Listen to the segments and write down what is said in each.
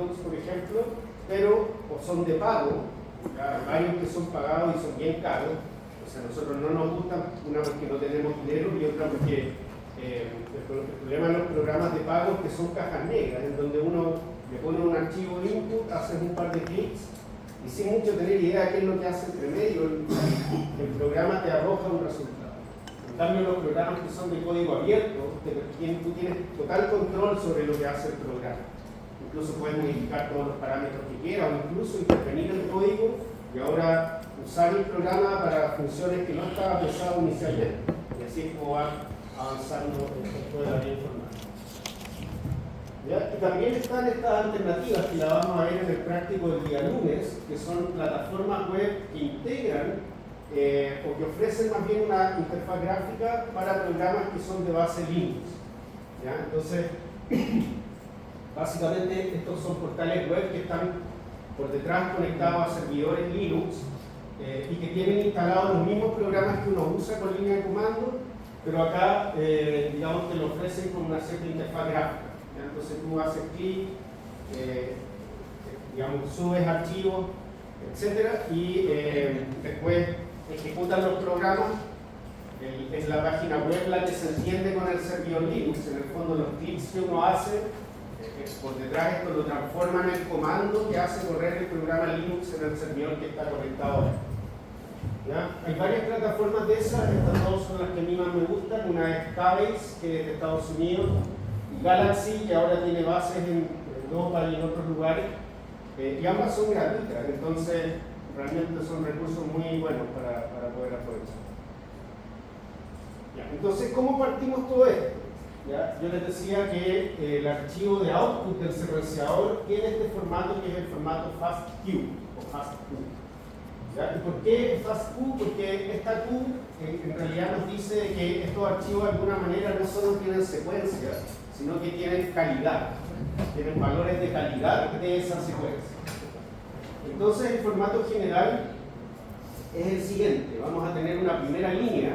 Linux, por ejemplo, pero o son de pago, hay varios que son pagados y son bien caros. O sea, a nosotros no nos gustan, una porque no tenemos dinero y otra porque el problema de los programas de pago es que son cajas negras, en donde uno le pone un archivo de input, haces un par de clics y sin mucho tener idea de qué es lo que hace entre medio, el programa te arroja un resultado. En cambio, los programas que son de código abierto, tú tienes total control sobre lo que hace el programa. Incluso puedes modificar todos los parámetros que quieras o incluso intervenir en el código y ahora usar el programa para funciones que no estaba pensado inicialmente. Y así es como va avanzando el sector de la vida informática. Y también están estas alternativas que la vamos a ver en el práctico del día lunes, que son plataformas web que integran o que ofrecen más bien una interfaz gráfica para programas que son de base Linux. ¿Ya? Entonces, básicamente estos son portales web que están por detrás conectados a servidores Linux y que tienen instalados los mismos programas que uno usa con línea de comando, pero acá digamos que lo ofrecen con una cierta interfaz gráfica. ¿Ya? Entonces tú haces clic, digamos, subes archivos, etcétera, y después ejecutan los programas. Es la página web la que se entiende con el servidor Linux. En el fondo los clics que uno hace por detrás esto lo transforma en el comando que hace correr el programa Linux en el servidor que está conectado ahí. ¿Ya? Hay varias plataformas de esas, estas dos son las que a mí más me gustan. Una es Cabase, que es de Estados Unidos, y Galaxy, que ahora tiene bases en Europa y en otros lugares, y ambas son gratuitas, entonces realmente son recursos muy buenos para poder aprovechar. ¿Ya? Entonces, ¿cómo partimos todo esto? ¿Ya? Yo les decía que el archivo de output del secuenciador tiene este formato que es el formato FASTQ o FASTQ. ¿Ya? ¿Y por qué FASTQ? Porque esta Q en realidad nos dice que estos archivos de alguna manera no solo tienen secuencia, sino que tienen calidad, tienen valores de calidad de esa secuencia. Entonces el formato general es el siguiente: vamos a tener una primera línea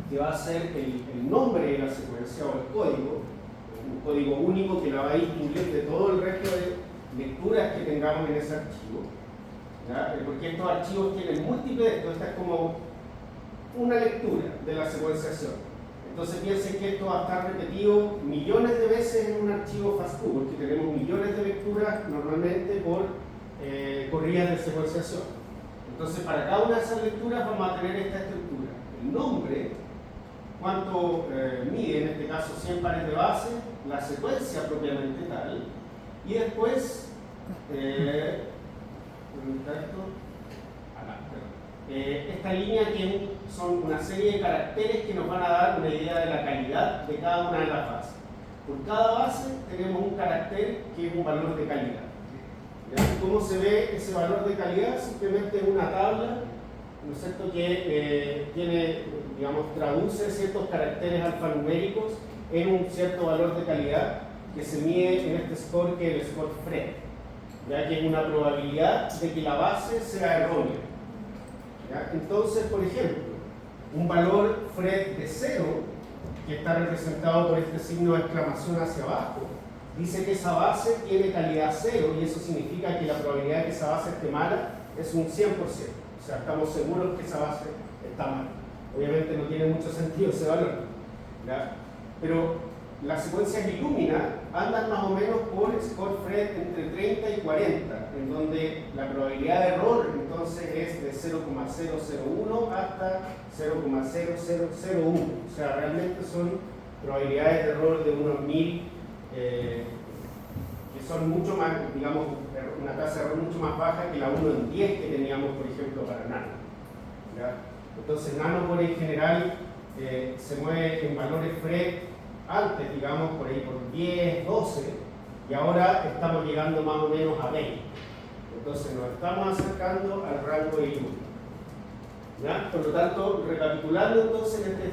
que va a ser el nombre de la secuencia o el código, un código único que la va a distinguir de todo el resto de lecturas que tengamos en ese archivo. ¿Ya? Porque estos archivos tienen múltiples, esta es como una lectura de la secuenciación. Entonces piensen que esto va a estar repetido millones de veces en un archivo FASTQ, porque tenemos millones de lecturas normalmente por corridas de secuenciación. Entonces para cada una de esas lecturas vamos a tener esta estructura: el nombre, cuánto mide, en este caso 100 pares de base, la secuencia propiamente tal, y después esta línea que son una serie de caracteres que nos van a dar una idea de la calidad de cada una de las bases. Por cada base tenemos un carácter que es un valor de calidad. ¿Ya? ¿Cómo se ve ese valor de calidad? Simplemente una tabla, ¿no es cierto?, que tiene, digamos, traduce ciertos caracteres alfanuméricos en un cierto valor de calidad que se mide en este score, que es el score Phred, ya que es una probabilidad de que la base sea errónea. ¿Ya? Entonces, por ejemplo, un valor Phred de 0, que está representado por este signo de exclamación hacia abajo, dice que esa base tiene calidad 0, y eso significa que la probabilidad de que esa base esté mala es un 100%. O sea, estamos seguros que esa base está mal. Obviamente no tiene mucho sentido ese valor, ¿ya? Pero las secuencias Illumina andan más o menos por score Phred entre 30 y 40, en donde la probabilidad de error entonces es de 0,001 hasta 0,0001. O sea, realmente son probabilidades de error de unos 1000, que son mucho más, digamos, una tasa de error mucho más baja que la 1 en 10 que teníamos, por ejemplo, para Nano. ¿Ya? Entonces, Nano por en general se mueve en valores Phred antes, digamos, por ahí por 10, 12, y ahora estamos llegando más o menos a 20. Entonces nos estamos acercando al rango de Illumina. ¿Ya? Por lo tanto, recapitulando entonces en este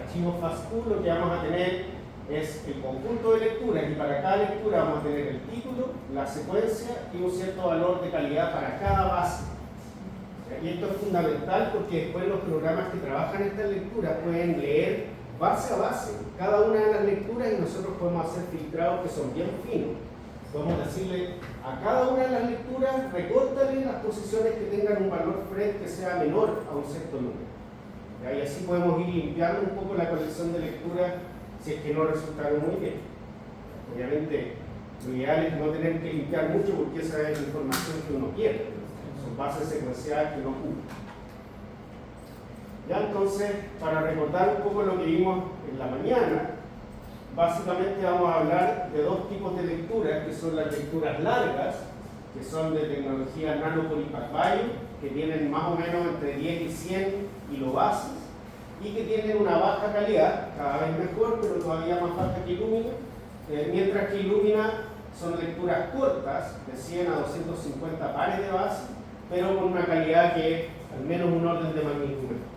archivo FASTQ, lo que vamos a tener es el conjunto de lecturas, y para cada lectura vamos a tener el título, la secuencia y un cierto valor de calidad para cada base. Y esto es fundamental porque después los programas que trabajan estas lecturas pueden leer base a base cada una de las lecturas, y nosotros podemos hacer filtrados que son bien finos. Podemos decirle a cada una de las lecturas, recórtale las posiciones que tengan un valor FRED que sea menor a un cierto número. ¿Ya? Y así podemos ir limpiando un poco la colección de lecturas si es que no resultaron muy bien. Obviamente, lo ideal es no tener que limpiar mucho porque esa es la información que uno quiere. Son bases secuenciales que uno ocupa. Ya entonces, para recordar un poco lo que vimos en la mañana, básicamente vamos a hablar de dos tipos de lecturas, que son las lecturas largas, que son de tecnología nano-poly-pack-bio, que tienen más o menos entre 10 y 100 kilobases, y que tienen una baja calidad, cada vez mejor, pero todavía más baja que Illumina, mientras que Illumina son lecturas cortas, de 100 a 250 pares de bases, pero con una calidad que es al menos un orden de magnitud mejor.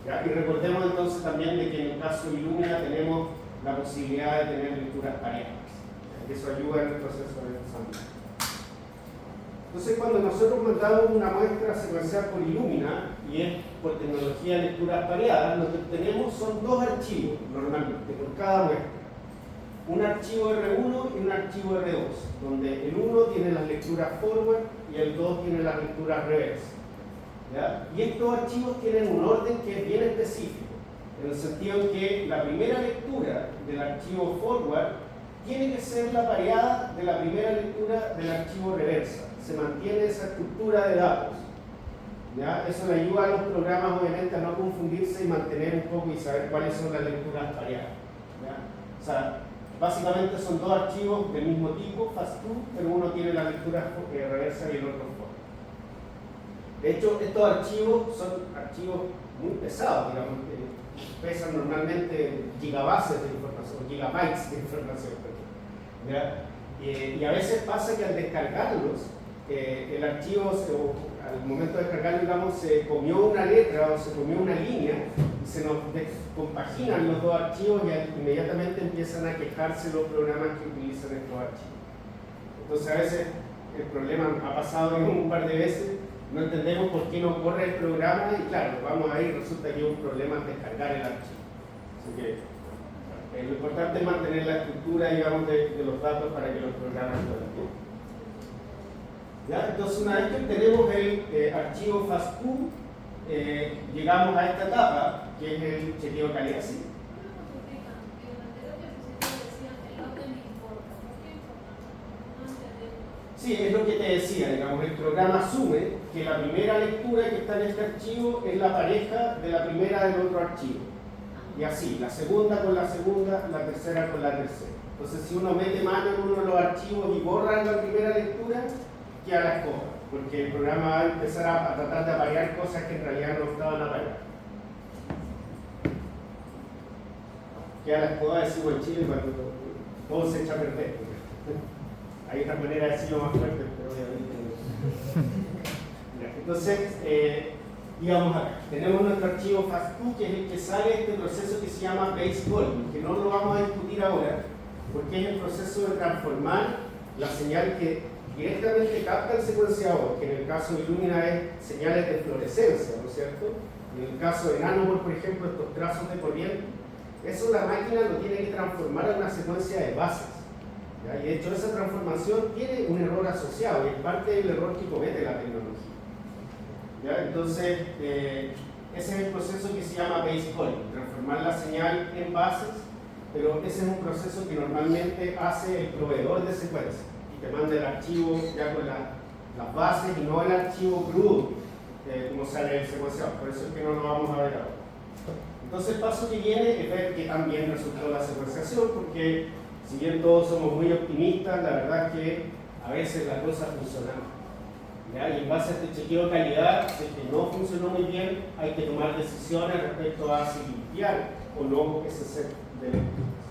¿Ya? Y recordemos entonces también de que en el caso de Illumina tenemos la posibilidad de tener lecturas parejas. Eso ayuda en el proceso de examen. Entonces, cuando nosotros mandamos una muestra secuencial por Illumina y es por tecnología de lecturas pareadas, lo que tenemos son dos archivos normalmente por cada muestra. Un archivo R1 y un archivo R2, donde el 1 tiene las lecturas forward y el 2 tiene las lecturas reverse. ¿Ya? Y estos archivos tienen un orden que es bien específico, en el sentido en que la primera lectura del archivo forward tiene que ser la pareada de la primera lectura del archivo reversa. Se mantiene esa estructura de datos. ¿Ya? Eso le ayuda a los programas, obviamente, a no confundirse y mantener un poco y saber cuáles son las lecturas pareadas. ¿Ya? O sea, básicamente son dos archivos del mismo tipo, FAST2, pero uno tiene la lectura reversa y el otro forward. De hecho, estos archivos son archivos muy pesados, digamos, que pesan normalmente gigabases de información, gigabytes de información. ¿Ya? Y a veces pasa que al descargarlos, el archivo, al momento de descargarlo, digamos, se comió una letra o se comió una línea y se nos descompaginan los dos archivos y inmediatamente empiezan a quejarse los programas que utilizan estos archivos. Entonces, a veces el problema ha pasado un par de veces. No entendemos por qué no corre el programa y claro, vamos a ir, resulta que hay un problema en descargar el archivo. Así que lo importante es mantener la estructura, digamos, de los datos para que los programas puedan ver. ¿Ya? Entonces, una vez que obtenemos el archivo FAST2, llegamos a esta etapa, que es el chequeo de calidad. ¿Sí? Sí, es lo que te decía, digamos, el programa asume que la primera lectura que está en este archivo es la pareja de la primera del otro archivo. Y así, la segunda con la segunda, la tercera con la tercera. Entonces, si uno mete mano en uno de los archivos y borra la primera lectura, queda la escoba, porque el programa va a empezar a tratar de aparear cosas que en realidad no estaban apareadas. Queda la escoba, decimos en Chile, cuando todo se echa perfecto. Hay otra manera de decirlo más fuerte, pero obviamente no. Entonces, digamos acá, tenemos nuestro archivo FAST2, que es el que sale de este proceso que se llama base calling, que no lo vamos a discutir ahora, porque es el proceso de transformar la señal que directamente capta el secuenciador, que en el caso de Illumina es señales de fluorescencia, ¿no es cierto? En el caso de Nanopore, por ejemplo, estos trazos de corriente, eso la máquina lo tiene que transformar en una secuencia de bases. ¿Ya? Y de hecho esa transformación tiene un error asociado y es parte del error que comete la tecnología. ¿Ya? Entonces, ese es el proceso que se llama base calling, transformar la señal en bases, pero ese es un proceso que normalmente hace el proveedor de secuencia y te manda el archivo ya con las bases y no el archivo crudo, como sale el secuenciador, por eso es que no lo vamos a ver ahora. Entonces el paso que viene es ver que también resultó la secuenciación, porque si bien todos somos muy optimistas, la verdad es que a veces las cosas funcionan. ¿Ya? Y en base a este chequeo de calidad, si no funcionó muy bien, hay que tomar decisiones respecto a si limpiar o no ese set de lecturas.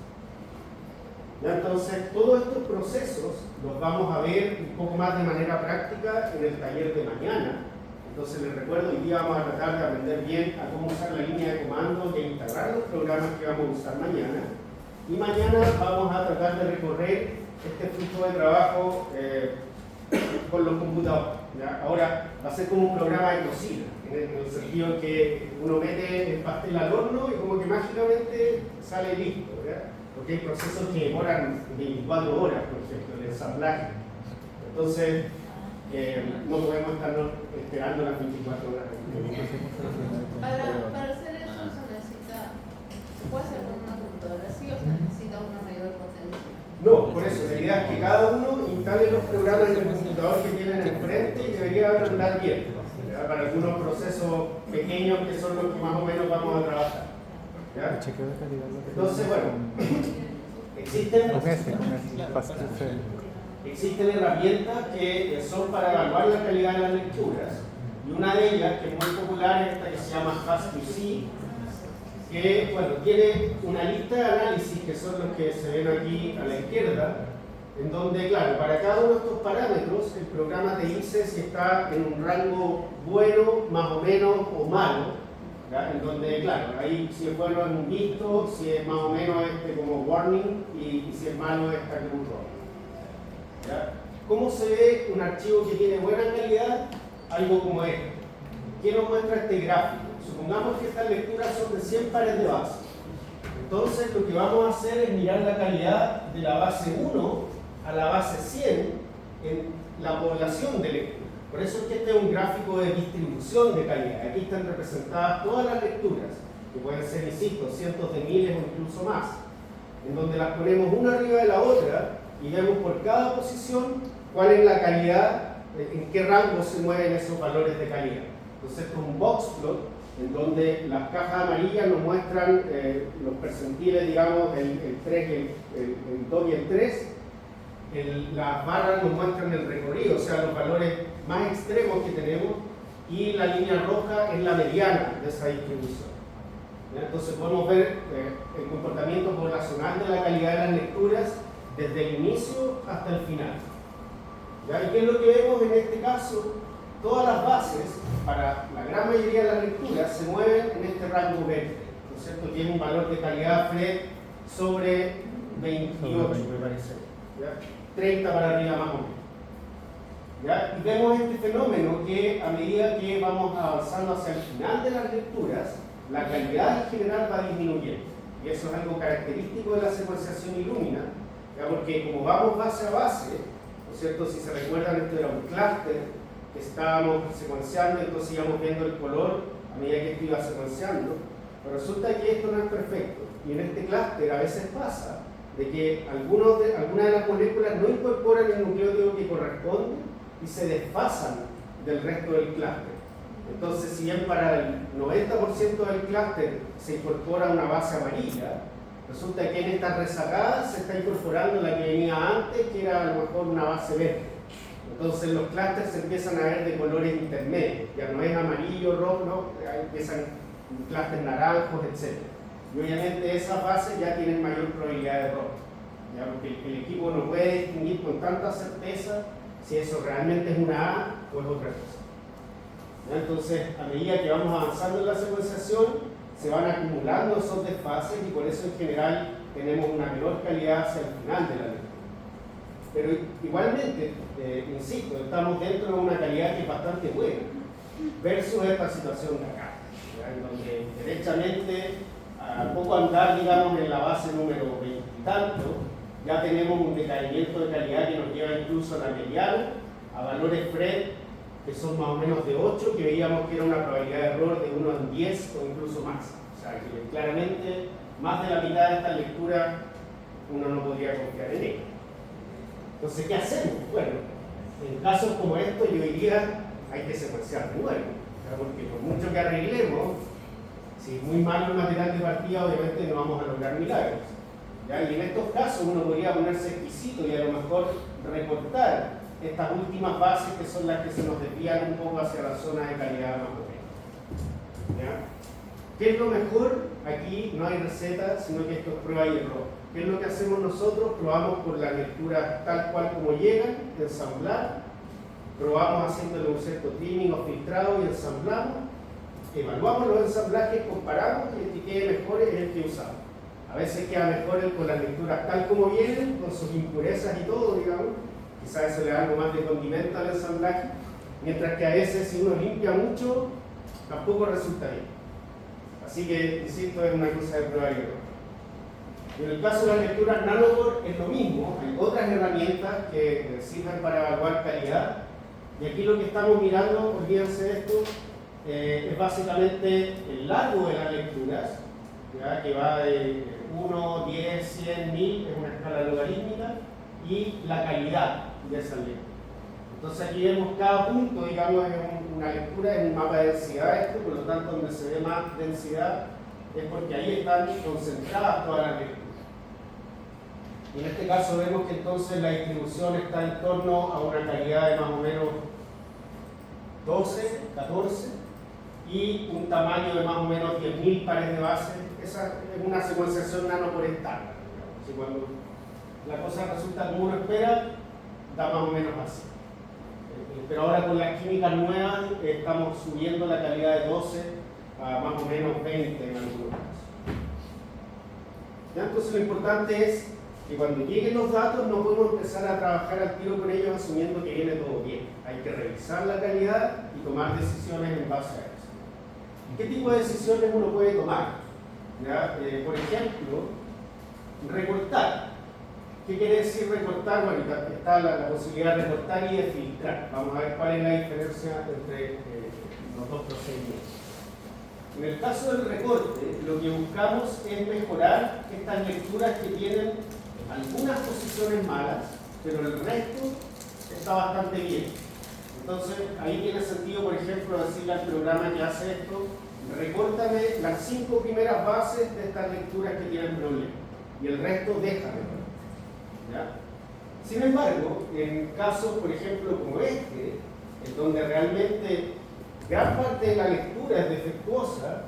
¿Ya? Entonces, todos estos procesos los vamos a ver un poco más de manera práctica en el taller de mañana. Entonces, les recuerdo, hoy día vamos a tratar de aprender bien a cómo usar la línea de comandos y a instalar los programas que vamos a usar mañana. Y mañana vamos a tratar de recorrer este flujo de trabajo con los computadores. ¿Ya? Ahora va a ser como un programa de cocina, en el sentido que uno mete el pastel al horno y como que mágicamente sale listo. ¿Ya? porque hay procesos que demoran 24 horas, por ejemplo, el ensamblaje. Entonces, no podemos estar esperando las 24 horas. Para hacer eso se puede hacer con una computadora así o se necesita una mayor potencia. No, por eso, la idea es que cada uno instale los programas en el computador que tienen enfrente y debería andar bien, ¿ya? Para algunos procesos pequeños que son los que más o menos vamos a trabajar, ¿ya? Entonces, bueno, existen herramientas que son para evaluar la calidad de las lecturas, y una de ellas, que es muy popular, es esta que se llama Fast2C, que bueno, tiene una lista de análisis que son los que se ven aquí a la izquierda, en donde, claro, para cada uno de estos parámetros el programa te dice si está en un rango bueno, más o menos o malo, ¿ya? En donde, claro, ahí si es bueno es un visto, si es más o menos como warning y si es malo está como un wrong, ¿ya? ¿Cómo se ve un archivo que tiene buena calidad? Algo como este. ¿Qué nos muestra este gráfico? Supongamos que estas lecturas son de 100 pares de base. Entonces lo que vamos a hacer es mirar la calidad de la base 1 a la base 100 en la población de lectura. Por eso es que este es un gráfico de distribución de calidad. Aquí están representadas todas las lecturas, que pueden ser, insisto, cientos de miles o incluso más, en donde las ponemos una arriba de la otra y vemos por cada posición cuál es la calidad, en qué rango se mueven esos valores de calidad. Entonces esto es un box plot en donde las cajas amarillas nos muestran los percentiles, digamos, el 3, el 2 y el 3. Las barras nos muestran el recorrido, o sea, los valores más extremos que tenemos, y la línea roja es la mediana de esa distribución. ¿Ya? Entonces podemos ver el comportamiento poblacional de la calidad de las lecturas desde el inicio hasta el final. ¿Ya? ¿Y qué es lo que vemos en este caso? Todas las bases, para la gran mayoría de las lecturas, se mueven en este rango verde, ¿no es cierto? Tiene un valor de calidad FRED sobre 28, me parece, ¿ya? 30 para arriba más o menos. ¿Ya? Y vemos este fenómeno que a medida que vamos avanzando hacia el final de las lecturas, la calidad en general va disminuyendo. Y eso es algo característico de la secuenciación Illumina, ¿ya? Porque como vamos base a base, ¿no es cierto? Si se recuerdan, esto era un clúster que estábamos secuenciando, entonces íbamos viendo el color a medida que esto iba secuenciando, pero resulta que esto no es perfecto, y en este clúster a veces pasa de que algunas de las moléculas no incorporan el nucleótido que corresponde y se desfasan del resto del clúster. Entonces, si bien para el 90% del clúster se incorpora una base amarilla, resulta que en esta rezagada se está incorporando la que venía antes, que era a lo mejor una base verde. Entonces los clústeres se empiezan a ver de colores intermedios, ya no es amarillo, rojo, no, empiezan clústeres naranjos, etc. Y obviamente esas bases ya tienen mayor probabilidad de error, ¿ya? Porque el equipo no puede distinguir con tanta certeza si eso realmente es una A o es otra cosa. ¿Ya? Entonces, a medida que vamos avanzando en la secuenciación, se van acumulando esos desfases y por eso en general tenemos una menor calidad hacia el final de la lectura. Pero igualmente, insisto, estamos dentro de una calidad que es bastante buena, versus esta situación de acá, ¿ya? En donde derechamente, a poco andar, digamos, en la base número 20 y tanto, ya tenemos un decaimiento de calidad que nos lleva incluso a la mediana, a valores FRED que son más o menos de 8, que veíamos que era una probabilidad de error de 1 en 10 o incluso más. O sea, que claramente más de la mitad de esta lectura uno no podría confiar en ella. Entonces, ¿qué hacemos? Bueno, en casos como estos yo diría hay que secuenciar de nuevo, ¿ya? Porque por mucho que arreglemos, si es muy malo el material de partida, obviamente no vamos a lograr milagros, ¿ya? Y en estos casos uno podría ponerse exquisito y a lo mejor recortar estas últimas bases que son las que se nos desvían un poco hacia la zona de calidad más o menos, ¿ya? ¿Qué es lo mejor? Aquí no hay receta, sino que esto es prueba y error. ¿Qué es lo que hacemos nosotros? Probamos por la lectura tal cual como llegan, ensamblar, probamos haciéndole un cierto trimming o filtrado y ensamblamos, evaluamos los ensamblajes, comparamos y el que quede mejor es el que usamos. A veces queda mejor el con las lecturas tal como vienen, con sus impurezas y todo, digamos, quizás eso le da algo más de condimento al ensamblaje, mientras que a veces si uno limpia mucho, tampoco resulta bien. Así que, insisto, es una cosa de prueba y error. En el caso de las lecturas Nanopore es lo mismo, hay otras herramientas que sirven para evaluar calidad. Y aquí lo que estamos mirando, olvídense de esto, es básicamente el largo de las lecturas, ¿ya? Que va de 1, 10, 100, 1000, es una escala logarítmica, y la calidad de esa lectura. Entonces aquí vemos cada punto, digamos, es una lectura, es un mapa de densidad esto, por lo tanto donde se ve más densidad es porque ahí están concentradas todas las lecturas. Y en este caso vemos que entonces la distribución está en torno a una calidad de más o menos 12, 14 y un tamaño de más o menos 10.000 pares de base. Esa es una secuenciación Nanopore estándar. Así cuando la cosa resulta como uno espera, da más o menos así. Pero ahora con las químicas nuevas estamos subiendo la calidad de 12 a más o menos 20 en algunos casos. ¿Ya? Entonces lo importante es que cuando lleguen los datos no podemos empezar a trabajar al tiro con ellos asumiendo que viene todo bien. Hay que revisar la calidad y tomar decisiones en base a eso. ¿Qué tipo de decisiones uno puede tomar? ¿Ya? Por ejemplo, recortar. ¿Qué quiere decir recortar? Bueno, está la posibilidad de recortar y de filtrar. Vamos a ver cuál es la diferencia entre los dos procedimientos. En el caso del recorte, lo que buscamos es mejorar estas lecturas que tienen algunas posiciones malas, pero el resto está bastante bien. Entonces, ahí tiene sentido, por ejemplo, decirle al programa que hace esto, recórtame las 5 primeras bases de estas lecturas que tienen problemas, y el resto déjame. ¿Ya? Sin embargo, en casos, por ejemplo, como este, en donde realmente gran parte de la lectura es defectuosa,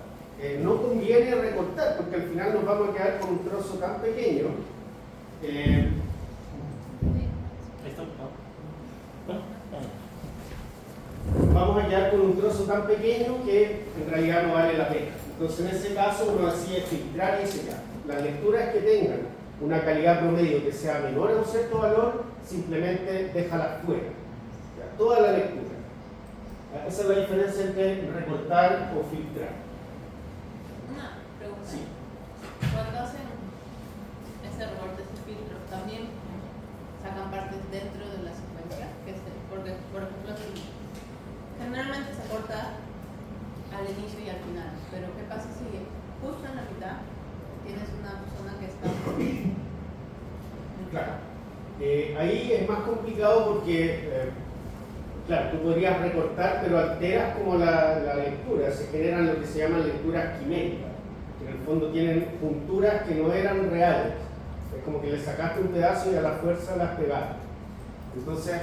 no conviene recortar, porque al final nos vamos a quedar con un trozo tan pequeño. Vamos a quedar con un trozo tan pequeño que en realidad no vale la pena. Entonces, en ese caso, uno decide filtrar y sellar. Las lecturas que tengan una calidad promedio que sea menor a un cierto valor, simplemente déjala fuera. ¿Ya? Toda la lectura. Esa es la diferencia entre recortar o filtrar. Una pregunta. Sí. Cuando hacen ese recorte, ese filtro, ¿también sacan partes dentro de la secuencia? Porque, por ejemplo, generalmente se corta al inicio y al final, pero ¿qué pasa si justo en la mitad tienes una persona que está... Claro. Ahí es más complicado porque, claro, tú podrías recortar, pero alteras como la lectura. Se generan lo que se llaman lecturas quiméricas, que en el fondo tienen junturas que no eran reales. Es como que le sacaste un pedazo y a la fuerza las pegaste. Entonces,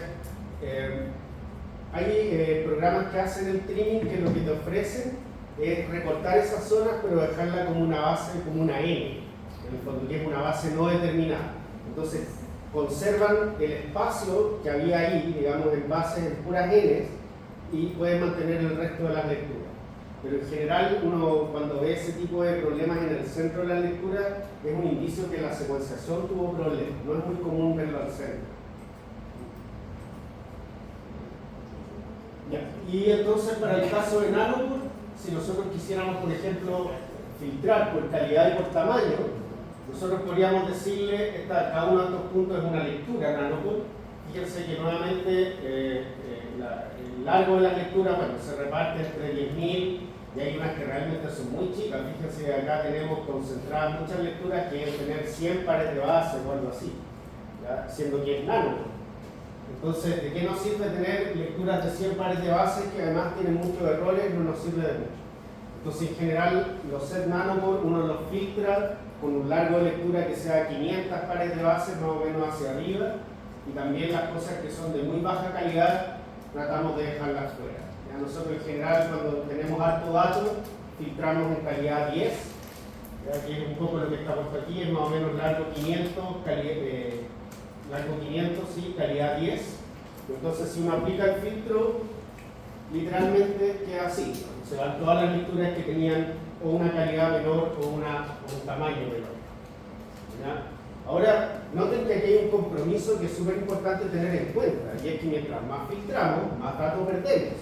hay programas que hacen el trimming que lo que te ofrecen es recortar esas zonas, pero dejarla como una base, como una N, en el fondo, que es una base no determinada. Entonces, conservan el espacio que había ahí, digamos, en bases en puras Ns, y pueden mantener el resto de las lecturas. Pero en general, uno cuando ve ese tipo de problemas en el centro de la lectura, es un indicio que la secuenciación tuvo problemas. No es muy común verlo al centro. Ya. Y entonces, para el caso de Nanopore, si nosotros quisiéramos, por ejemplo, filtrar por calidad y por tamaño, nosotros podríamos decirle, cada uno de estos puntos es una lectura Nanopore. Fíjense que nuevamente el largo de la lectura, bueno, se reparte entre 10.000 y hay unas que realmente son muy chicas. Fíjense que acá tenemos concentradas muchas lecturas que deben tener 100 pares de base o algo así, ¿ya? Siendo que es Nanopore. Entonces, ¿de qué nos sirve tener lecturas de 100 pares de bases que además tienen muchos errores? No nos sirve de mucho. Entonces, en general, los set Nanopore uno los filtra con un largo de lectura que sea 500 pares de bases más o menos hacia arriba, y también las cosas que son de muy baja calidad tratamos de dejarlas fuera. ¿Ya? Nosotros en general cuando tenemos harto dato filtramos en calidad 10, ¿ya? Que es un poco lo que está puesto aquí, es más o menos largo 500, largo 500, sí, calidad 10. Entonces si uno aplica el filtro, literalmente queda así, ¿no? Se van todas las lecturas que tenían o una calidad menor o un tamaño menor. ¿Ya? Ahora, noten que aquí hay un compromiso que es súper importante tener en cuenta, y es que mientras más filtramos, más datos perdemos.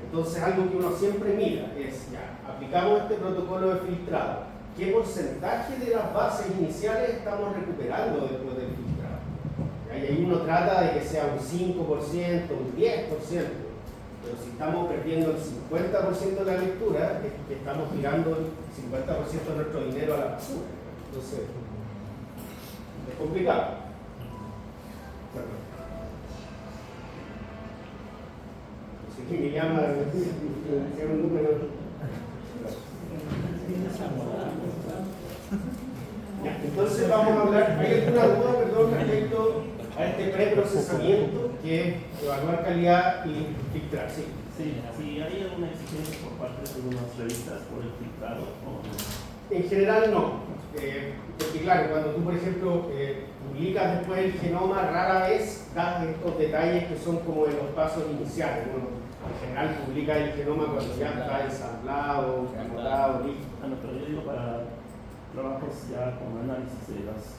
Entonces, algo que uno siempre mira es, ya, aplicamos este protocolo de filtrado, qué porcentaje de las bases iniciales estamos recuperando después del filtrado. Y ahí uno trata de que sea un 5%, un 10%. Pero si estamos perdiendo el 50% de la lectura, es que estamos tirando el 50% de nuestro dinero a la basura. Entonces, es complicado. Entonces, ¿quién me llama? Tiene un número. Ya, entonces vamos a hablar. ¿Hay alguna duda, perdón, respecto a este preprocesamiento que es evaluar calidad y filtrar? Sí. Sí, ¿hay alguna exigencia por parte de algunas revistas por el filtrado? ¿O no? En general no. Porque claro, cuando tú, por ejemplo, publicas después el genoma, rara vez das estos detalles que son como de los pasos iniciales. Bueno, en general publica el genoma cuando ya está ensamblado, anotado, listo. Pero yo digo para trabajos ya con análisis de las,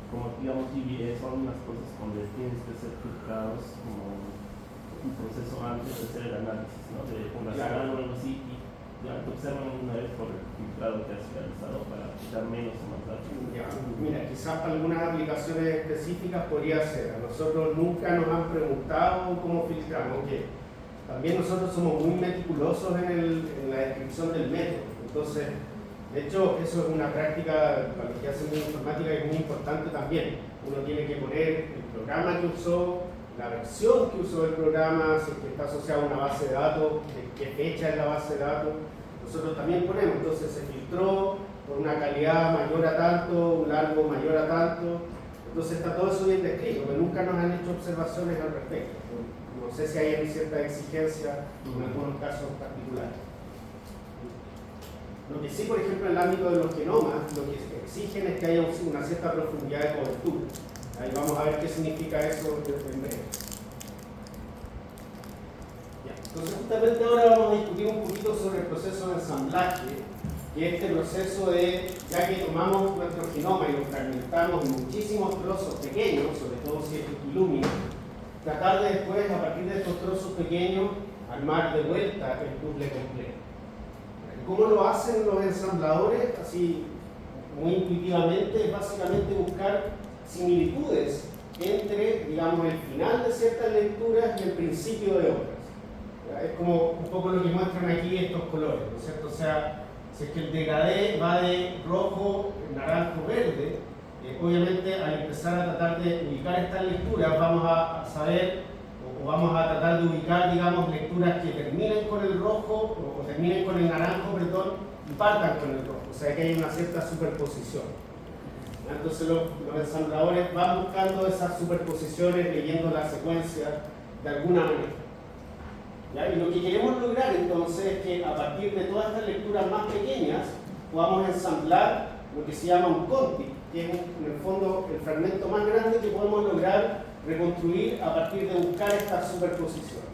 como digamos, GBS o algunas cosas donde tienes que ser filtrados como un proceso antes de hacer el análisis, ¿no? De poblacional o algo así, y ya te observan una vez por el filtrado que has realizado para quitar menos o más datos. Ya, mira, quizás para algunas aplicaciones específicas podría ser. A nosotros nunca nos han preguntado cómo filtramos, que también nosotros somos muy meticulosos en la descripción del método. Entonces, de hecho, eso es una práctica para los que hacen informática que es muy importante también. Uno tiene que poner el programa que usó, la versión que usó el programa, si es que está asociado a una base de datos, qué fecha es la base de datos. Nosotros también ponemos, entonces se filtró por una calidad mayor a tanto, un largo mayor a tanto. Entonces está todo eso bien descrito, pero nunca nos han hecho observaciones al respecto. No sé si hay cierta exigencia en algunos casos particulares. Lo que sí, por ejemplo, en el ámbito de los genomas, lo que exigen es que haya una cierta profundidad de cobertura. Ahí vamos a ver qué significa eso en breve. Ya, entonces, justamente ahora vamos a discutir un poquito sobre el proceso de ensamblaje, que es este proceso de, ya que tomamos nuestro genoma y lo fragmentamos en muchísimos trozos pequeños, sobre todo si es ilumina, tratar de después, a partir de estos trozos pequeños, armar de vuelta el puzzle completo. ¿Cómo lo hacen los ensambladores? Así, muy intuitivamente, es básicamente buscar similitudes entre, digamos, el final de ciertas lecturas y el principio de otras. Es como un poco lo que muestran aquí estos colores, ¿no es cierto? O sea, si es que el degradé va de rojo, naranjo, verde, obviamente al empezar a tratar de ubicar estas lecturas vamos a saber o vamos a tratar de ubicar, digamos, lecturas que terminen con el rojo o terminen con el naranjo, perdón, y partan con el rojo, o sea que hay una cierta superposición. Entonces los ensambladores van buscando esas superposiciones leyendo la secuencia de alguna manera. ¿Ya? Y lo que queremos lograr entonces es que a partir de todas estas lecturas más pequeñas podamos ensamblar lo que se llama un contig, que es en el fondo el fragmento más grande que podemos lograr reconstruir a partir de buscar esta superposición.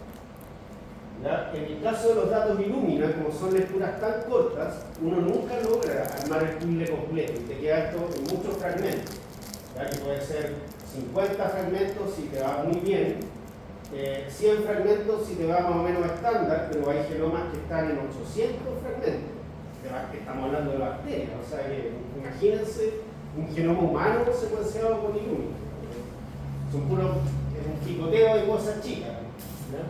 ¿Ya? En el caso de los datos Illumina, como son lecturas tan cortas, uno nunca logra armar el puzzle completo y te queda esto en muchos fragmentos, ¿ya? Que puede ser 50 fragmentos si te va muy bien, 100 fragmentos si te va más o menos estándar, pero hay genomas que están en 800 fragmentos, que estamos hablando de bacterias, o sea que imagínense un genoma humano secuenciado con Illumina. Son puros, es un picoteo de cosas chicas, ¿ya?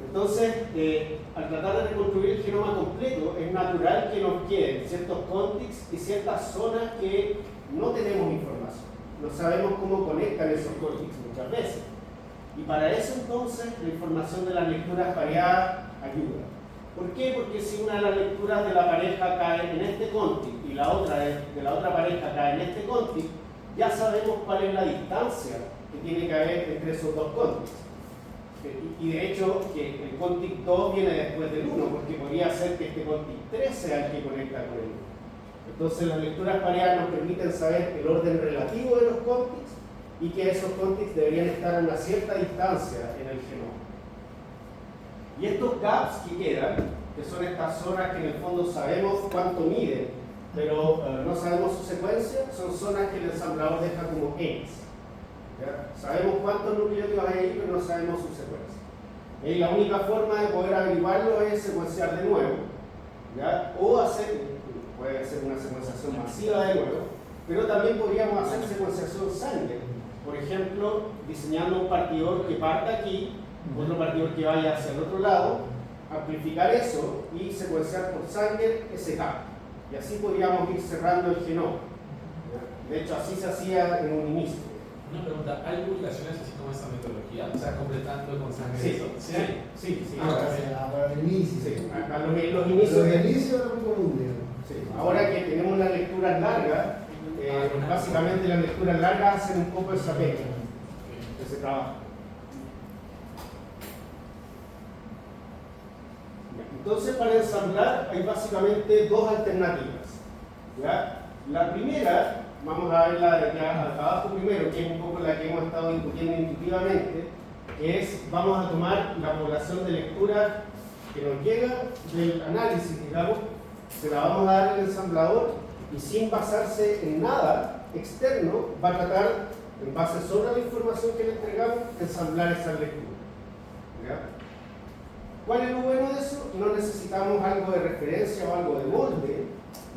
Entonces, al tratar de reconstruir el genoma completo, es natural que nos queden ciertos contigs y ciertas zonas que no tenemos información. No sabemos cómo conectan esos contigs muchas veces. Y para eso entonces la información de las lecturas pareadas ayuda. ¿Por qué? Porque si una de las lecturas de la pareja cae en este contig y la otra de la otra pareja cae en este contig, ya sabemos cuál es la distancia que tiene que haber entre esos dos contigs. Y de hecho que el contig 2 viene después del 1, porque podría ser que este contig 3 sea el que conecta con el 1. Entonces las lecturas pareadas nos permiten saber el orden relativo de los contigs y que esos contigs deberían estar a una cierta distancia en el genoma. Y estos gaps que quedan, que son estas zonas que en el fondo sabemos cuánto miden, pero no sabemos su secuencia, son zonas que el ensamblador deja como X. ¿Ya? Sabemos cuántos nucleótidos hay ahí, pero no sabemos su secuencia. Y la única forma de poder averiguarlo es secuenciar de nuevo, ¿ya? O hacer, puede ser una secuenciación masiva de nuevo, pero también podríamos hacer secuenciación Sanger. Por ejemplo, diseñando un partidor que parta aquí, otro partidor que vaya hacia el otro lado, amplificar eso y secuenciar por Sanger ese campo. Y así podríamos ir cerrando el genoma. De hecho, así se hacía en un inicio. Una pregunta, ¿hay publicaciones así como esta metodología? O sea, completando con Sanger Sí, eso. sí. Para el inicio. Sí, a los inicios. Los inicios era muy común, digamos. Sí. Ahora que tenemos las lecturas largas, básicamente las lecturas largas hacen un poco esa pega, ese trabajo. Entonces, para ensamblar hay básicamente dos alternativas. ¿Ya? La primera, vamos a verla de acá abajo primero, que es un poco la que hemos estado discutiendo intuitivamente, que es, vamos a tomar la población de lectura que nos llega del análisis, digamos, se la vamos a dar al ensamblador y sin basarse en nada externo, va a tratar, en base sobre la información que le entregamos, ensamblar esa lectura. ¿Ya? ¿Cuál es lo bueno de eso? No necesitamos algo de referencia o algo de molde,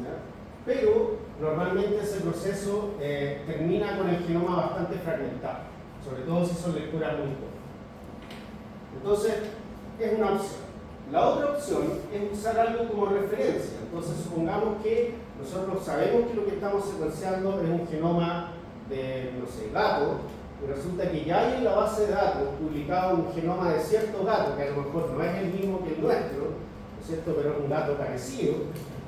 ¿ya? Pero normalmente ese proceso termina con el genoma bastante fragmentado, sobre todo si son lecturas muy cortas. Entonces, es una opción. La otra opción es usar algo como referencia. Entonces, supongamos que nosotros sabemos que lo que estamos secuenciando es un genoma de, no sé, gato, y resulta que ya hay en la base de datos publicado un genoma de cierto gato, que a lo mejor no es el mismo que el nuestro, ¿no es cierto?, pero es un gato parecido.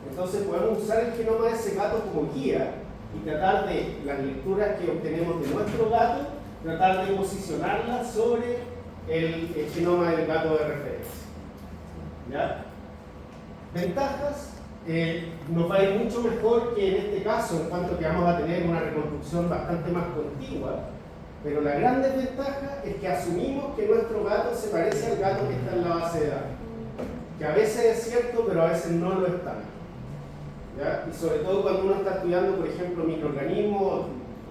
Entonces podemos usar el genoma de ese gato como guía y tratar de las lecturas que obtenemos de nuestro gato, tratar de posicionarlas sobre el genoma del gato de referencia. ¿Ya? Ventajas, nos va a ir mucho mejor que en este caso, en cuanto que vamos a tener una reconstrucción bastante más contigua, pero la gran desventaja es que asumimos que nuestro gato se parece al gato que está en la base de datos, que a veces es cierto, pero a veces no lo es tanto. ¿Ya? Y sobre todo cuando uno está estudiando, por ejemplo, microorganismos,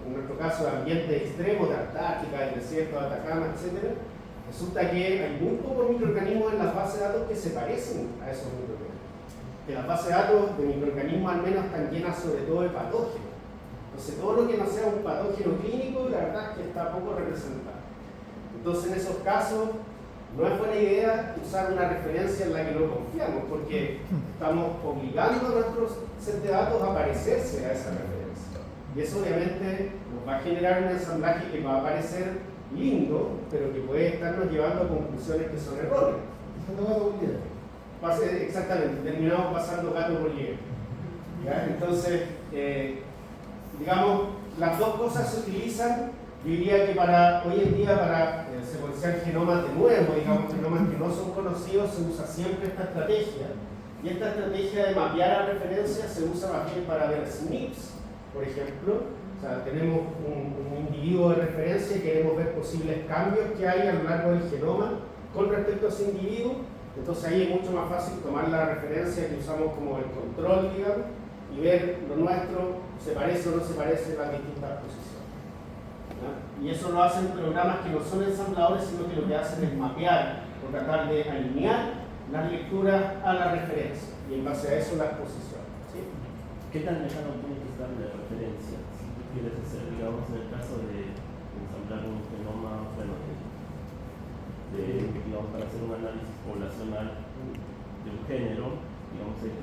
en nuestro caso de ambientes extremos, de Antártica, del desierto de Atacama, etc., resulta que hay muy pocos microorganismos en las bases de datos que se parecen a esos microorganismos. Que las bases de datos de microorganismos al menos están llenas sobre todo de patógenos. Entonces todo lo que no sea un patógeno clínico, la verdad es que está poco representado. Entonces en esos casos no es buena idea usar una referencia en la que no confiamos, porque estamos obligando a nuestros set de datos a parecerse a esa referencia. Y eso obviamente nos va a generar un ensamblaje que va a parecer lindo, pero que puede estarnos llevando a conclusiones que son erróneas. Exactamente, terminamos pasando gato por liebre. Entonces, digamos, las dos cosas se utilizan, yo diría que hoy en día para secuenciar genomas de nuevo, digamos, genomas que no son conocidos, se usa siempre esta estrategia. Y esta estrategia de mapear a referencia se usa más bien para ver SNPs, por ejemplo. O sea, tenemos un individuo de referencia y queremos ver posibles cambios que hay a lo largo del genoma con respecto a ese individuo. Entonces ahí es mucho más fácil tomar la referencia que usamos como el control, digamos, y ver lo nuestro, se parece o no se parece en las distintas posiciones. ¿Ya? Y eso lo hacen programas que no son ensambladores, sino que lo que hacen es mapear o tratar de alinear las lecturas a la referencia y en base a eso las posiciones. ¿Sí? ¿Qué tan lejano tiene que estar de referencia? Quieres hacer, digamos, en el caso de ensamblar un genoma, bueno, digamos, para hacer un análisis poblacional de un género, digamos X,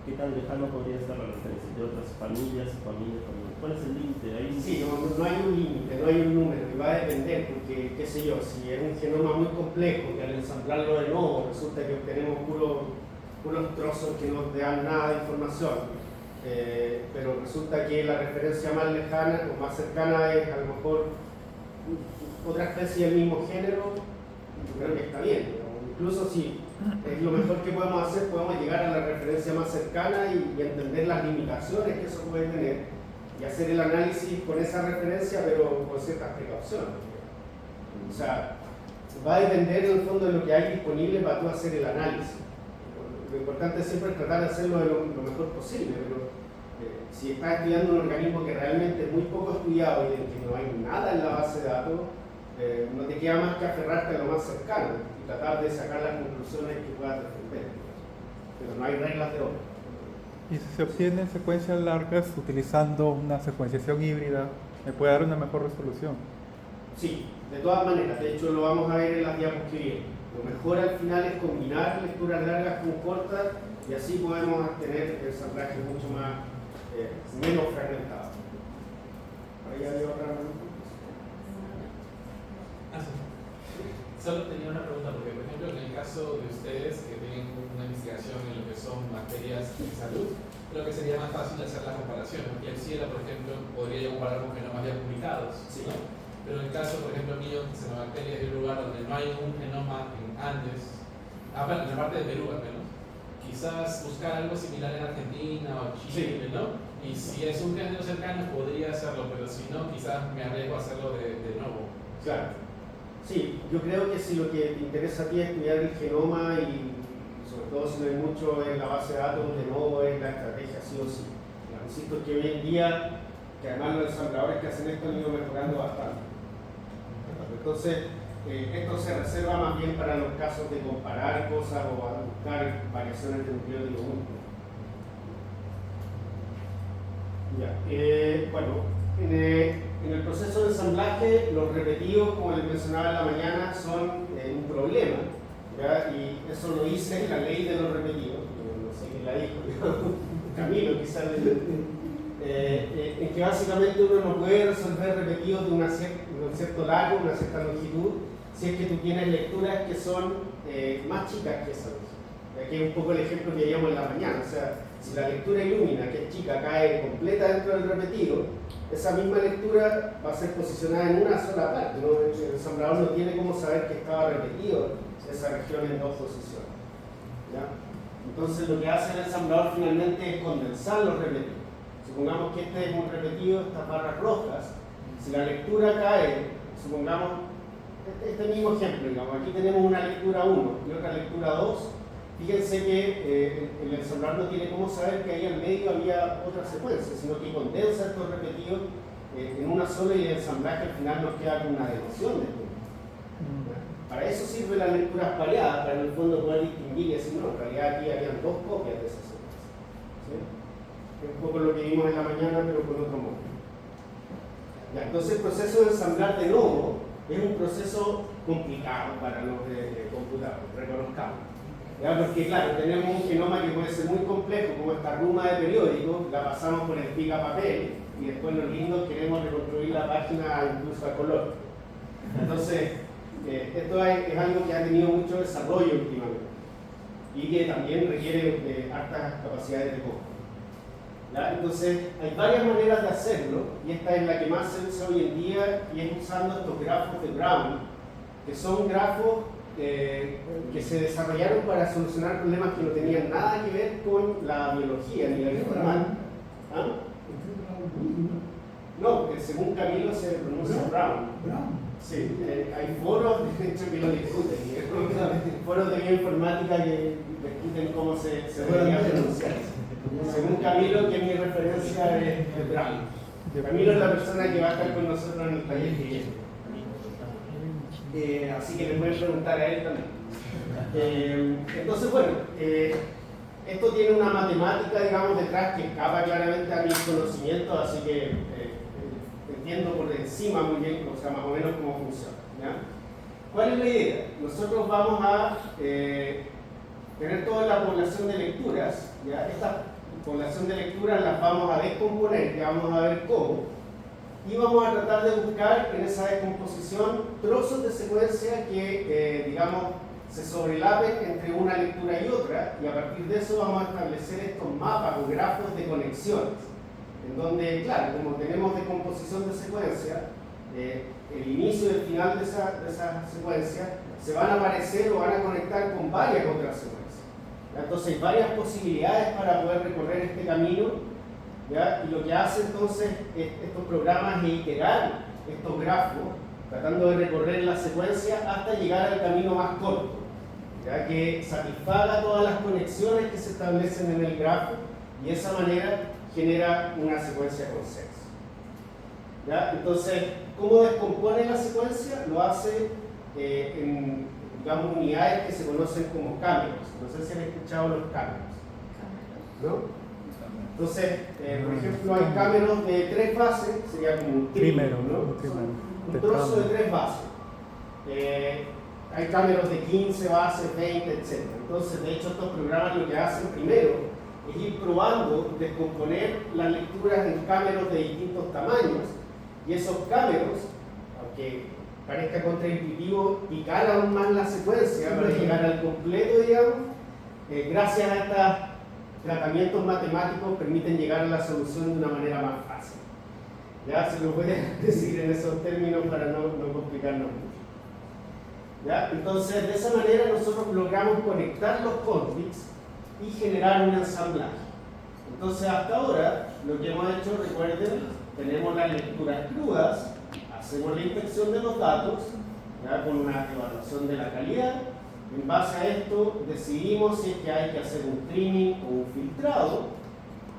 ¿qué tan lejano podría estar la referencia de otras familias? ¿Cuál es el límite? Sí, no hay un límite, no hay un número, y va a depender, porque, qué sé yo, si es un genoma muy complejo, que al ensamblarlo de nuevo resulta que obtenemos puros trozos que no te dan nada de información. Pero resulta que la referencia más lejana o más cercana es a lo mejor otra especie del mismo género, yo creo que está bien, ¿no? Incluso si es lo mejor que podemos hacer, podemos llegar a la referencia más cercana y entender las limitaciones que eso puede tener y hacer el análisis con esa referencia, pero con ciertas precauciones. O sea, va a depender en el fondo de lo que hay disponible para tú hacer el análisis. Lo importante es siempre tratar de hacerlo lo mejor posible, pero si estás estudiando un organismo que realmente es muy poco estudiado y en que no hay nada en la base de datos, no te queda más que aferrarte a lo más cercano y tratar de sacar las conclusiones que puedas defender. Pero no hay reglas de oro. Y si se obtienen secuencias largas utilizando una secuenciación híbrida, ¿me puede dar una mejor resolución? Sí, de todas maneras, de hecho lo vamos a ver en las diapositivas que vienen. Lo mejor al final es combinar lecturas largas con cortas y así podemos tener el ensamblaje mucho más, menos fragmentado. Ahí había otra pregunta. Solo tenía una pregunta, porque por ejemplo en el caso de ustedes que tienen una investigación en lo que son materias de salud, creo que sería más fácil hacer la comparación, porque el CIELA, por ejemplo, podría yo comparar con genomas ya publicados, Sí. ¿no? Pero en el caso, por ejemplo, mío, Xenobacteria es un lugar donde no hay un genoma en Andes, bueno, en la parte de Perú al menos, quizás buscar algo similar en Argentina o Chile, Sí. ¿no? Y si es un género cercano podría hacerlo, pero si no, quizás me arriesgo a hacerlo de nuevo. Claro. Sí, yo creo que si lo que te interesa a ti es estudiar el genoma y sobre todo si no hay mucho en la base de datos, de nuevo es la estrategia, sí o sí. Insisto que hoy en día, que además los ensambladores que hacen esto han ido mejorando bastante. Entonces, esto se reserva más bien para los casos de comparar cosas o a buscar variaciones de nucleótido único. Ya, bueno, en el proceso de ensamblaje, los repetidos, como les mencionaba en la mañana, son un problema, ¿ya? Y eso lo dice la ley de los repetidos, no sé quién la dijo, Camilo quizás, en que básicamente uno no puede resolver repetidos de un cierto largo, una cierta longitud, si es que tú tienes lecturas que son más chicas que esa longitud. Aquí es un poco el ejemplo que veíamos en la mañana, o sea, si la lectura Illumina, que es chica, cae completa dentro del repetido, esa misma lectura va a ser posicionada en una sola parte, ¿no? El ensamblador no tiene cómo saber que estaba repetido esa región en dos posiciones, ¿ya? Entonces lo que hace el ensamblador finalmente es condensar los repetidos. Supongamos que este es un repetido, estas barras rojas, si la lectura cae, supongamos, este mismo ejemplo, digamos, aquí tenemos una lectura 1 y otra lectura 2, fíjense que el ensamblador no tiene cómo saber que ahí al medio había otra secuencia, sino que condensa estos repetidos en una sola y el ensamblaje al final nos queda con una deducción de esto. Para eso sirven las lecturas pareadas, para en el fondo poder distinguir y decir, no, en realidad aquí habían dos copias de esa secuencia. ¿Sí? Es un poco lo que vimos en la mañana, pero con otro modo. Ya, entonces el proceso de ensamblar de nuevo es un proceso complicado para los computadores, reconozcamos. ¿Ya? Porque claro, tenemos un genoma que puede ser muy complejo, como esta ruma de periódico, la pasamos por el picapapel y después los lindos queremos reconstruir la página incluso a color. Entonces, esto es algo que ha tenido mucho desarrollo últimamente y que también requiere de altas capacidades de cómputo. Entonces, hay varias maneras de hacerlo y esta es la que más se usa hoy en día y es usando estos grafos de Brown, que son grafos que se desarrollaron para solucionar problemas que no tenían nada que ver con la biología ni la informática. ¿Ah? No, porque según Camilo se pronuncia Brown. Sí, hay foros de hecho que lo discuten, foros de bioinformática que discuten cómo se debería pronunciar. Según Camilo, que mi referencia es Brown. Camilo es la persona que va a estar con nosotros en el taller que viene. Así que le pueden preguntar a él también. Entonces, bueno, esto tiene una matemática, digamos, detrás que escapa claramente a mis conocimientos, así que entiendo por encima muy bien, o sea, más o menos cómo funciona, ¿ya? ¿Cuál es la idea? Nosotros vamos a tener toda la población de lecturas, ¿ya? Esta población de lecturas las vamos a descomponer, ya vamos a ver cómo, y vamos a tratar de buscar en esa descomposición trozos de secuencia que, digamos, se sobrelapen entre una lectura y otra, y a partir de eso vamos a establecer estos mapas o grafos de conexiones, en donde, claro, como tenemos descomposición de secuencia, el inicio y el final de esa secuencia se van a aparecer o van a conectar con varias otras secuencias. Entonces hay varias posibilidades para poder recorrer este camino, ¿ya? Y lo que hace entonces estos programas es iterar estos grafos, tratando de recorrer la secuencia hasta llegar al camino más corto, ¿ya? Que satisfaga todas las conexiones que se establecen en el grafo y de esa manera genera una secuencia con sexo. ¿Ya? Entonces, ¿cómo descompone la secuencia? Lo hace en, digamos, unidades que se conocen como cámeros. No sé si han escuchado los cámeros, ¿no? Entonces, por ejemplo, hay cámeros de 3 bases, sería como un trímero, ¿no? Un trozo de 3 bases. Hay cámeros de 15 bases, 20, etc. Entonces, de hecho, estos programas lo que hacen primero es ir probando, descomponer las lecturas en cámeros de distintos tamaños, y esos cámeros, aunque parezca contraintuitivo, picar aún más la secuencia para llegar al completo, digamos, gracias a estos tratamientos matemáticos permiten llegar a la solución de una manera más fácil. Ya se lo voy a decir en esos términos para no complicarnos mucho. ¿Ya? Entonces, de esa manera nosotros logramos conectar los contigs y generar un ensamblaje. Entonces, hasta ahora, lo que hemos hecho, recuerden, tenemos las lecturas crudas, hacemos la inspección de los datos, ¿ya? Con una evaluación de la calidad. En base a esto, decidimos si es que hay que hacer un trimming o un filtrado,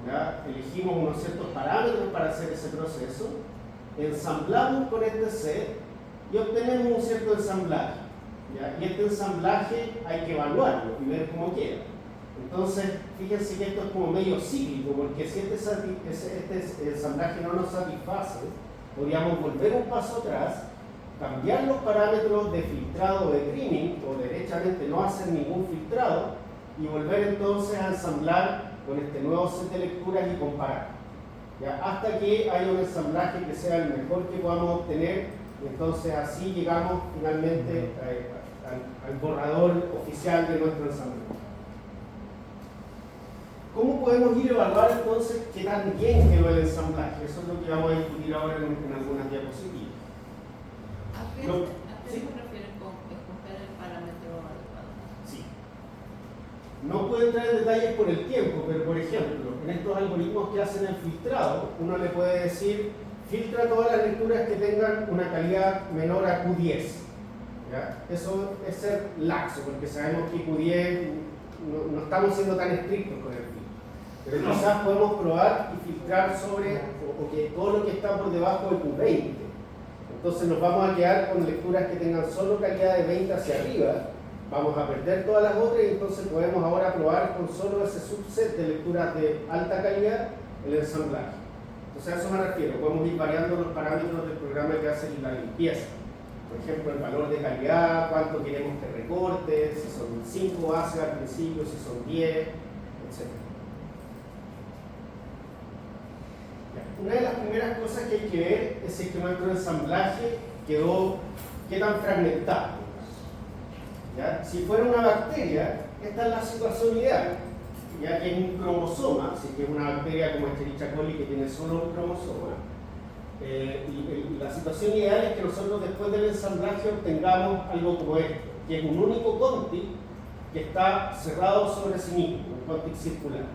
¿ya? Elegimos unos ciertos parámetros para hacer ese proceso, ensamblamos con este set y obtenemos un cierto ensamblaje. ¿Ya? Y este ensamblaje hay que evaluarlo y ver cómo queda. Entonces, fíjense que esto es como medio cíclico, porque si este ensamblaje no nos satisface, podríamos volver un paso atrás, cambiar los parámetros de filtrado o de trimming, o derechamente no hacer ningún filtrado, y volver entonces a ensamblar con este nuevo set de lecturas y comparar. ¿Ya? Hasta que haya un ensamblaje que sea el mejor que podamos obtener, entonces así llegamos finalmente al borrador oficial de nuestro ensamblaje. ¿Cómo podemos ir a evaluar entonces qué tan bien quedó el ensamblaje? Eso es lo que vamos a discutir ahora en algunas diapositivas. ¿A qué se refiere con escoger el parámetro adecuado? Sí. No puedo entrar en detalles por el tiempo, pero por ejemplo, en estos algoritmos que hacen el filtrado, uno le puede decir, filtra todas las lecturas que tengan una calidad menor a Q10. ¿Ya? Eso es ser laxo, porque sabemos que Q10 no estamos siendo tan estrictos con el filtro. Pero quizás podemos probar y filtrar sobre, o que todo lo que está por debajo de Q20. Entonces nos vamos a quedar con lecturas que tengan solo calidad de 20 hacia arriba, vamos a perder todas las otras, y entonces podemos ahora probar con solo ese subset de lecturas de alta calidad el ensamblaje. Entonces a eso me refiero, podemos ir variando los parámetros del programa que hace la limpieza. Por ejemplo, el valor de calidad, cuánto queremos que recorte, si son 5 bases al principio, si son 10, etc. Una de las primeras cosas que hay que ver es si es que nuestro ensamblaje quedó, qué tan fragmentado. ¿Ya? Si fuera una bacteria, esta es la situación ideal, ya que es un cromosoma, si es que es una bacteria como Escherichia coli que tiene solo un cromosoma. Y la situación ideal es que nosotros después del ensamblaje obtengamos algo como esto, que es un único contig que está cerrado sobre sí mismo, un contig circular.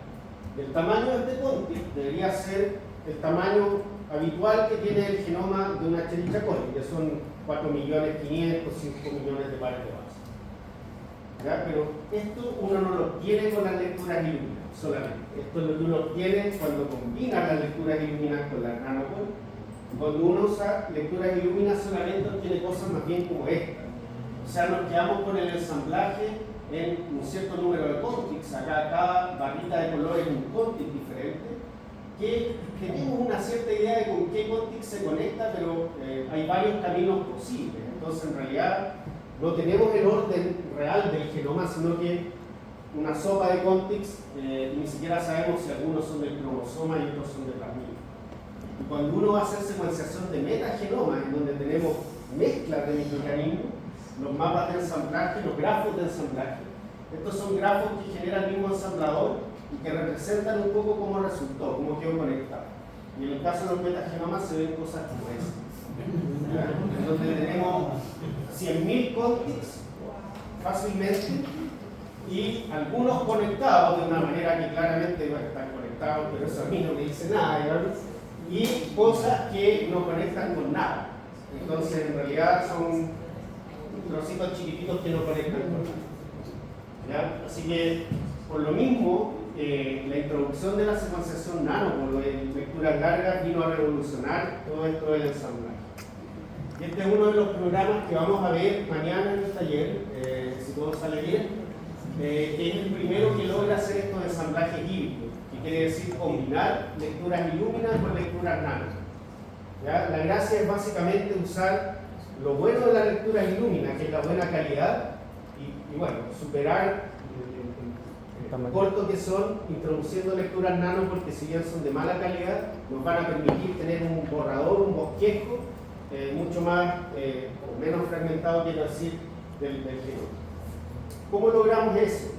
El tamaño de este contig debería ser el tamaño habitual que tiene el genoma de una Escherichia coli, que son 4.500.000, 5 millones de pares de bases. ¿Ya? Pero esto uno no lo obtiene con las lecturas Illumina solamente. Esto es lo que uno obtiene cuando combina las lecturas Illumina con las nanocol. Cuando uno usa lecturas Illumina solamente obtiene cosas más bien como esta. O sea, nos quedamos con el ensamblaje en un cierto número de contigs. Acá cada barrita de color es un contig diferente, que tenemos una cierta idea de con qué contig se conecta, pero hay varios caminos posibles. Entonces, en realidad, no tenemos el orden real del genoma, sino que una sopa de contigs, ni siquiera sabemos si algunos son del cromosoma y otros son de plasmina. Y cuando uno va a hacer secuenciación de metagenoma, en donde tenemos mezclas de microorganismos, los mapas de ensamblaje, los grafos de ensamblaje, estos son grafos que genera el mismo ensamblador y que representan un poco cómo resultó, cómo quedó conectado. Y en el caso de los metagenomas se ven cosas como esta, en donde tenemos 100.000 contigs fácilmente, y algunos conectados de una manera que claramente no están conectados, pero eso a mí no me dice nada, digamos, y cosas que no conectan con nada. Entonces, en realidad son trocitos chiquititos que no conectan con nada. ¿Ya? Así que, por lo mismo, la introducción de la secuenciación nano, por lecturas largas, vino a revolucionar todo esto del ensamblaje. Y este es uno de los programas que vamos a ver mañana en el taller, si todo sale bien, que es el primero que logra hacer estos ensamblajes híbridos, que quiere decir combinar lecturas Illumina con lecturas Nano. ¿Ya? La gracia es básicamente usar lo bueno de la lectura Illumina, que es la buena calidad, y bueno, superar el corto que son, introduciendo lecturas Nano, porque si bien son de mala calidad, nos van a permitir tener un borrador, un bosquejo, mucho más o menos fragmentado, quiero decir, del genoma. ¿Cómo logramos eso?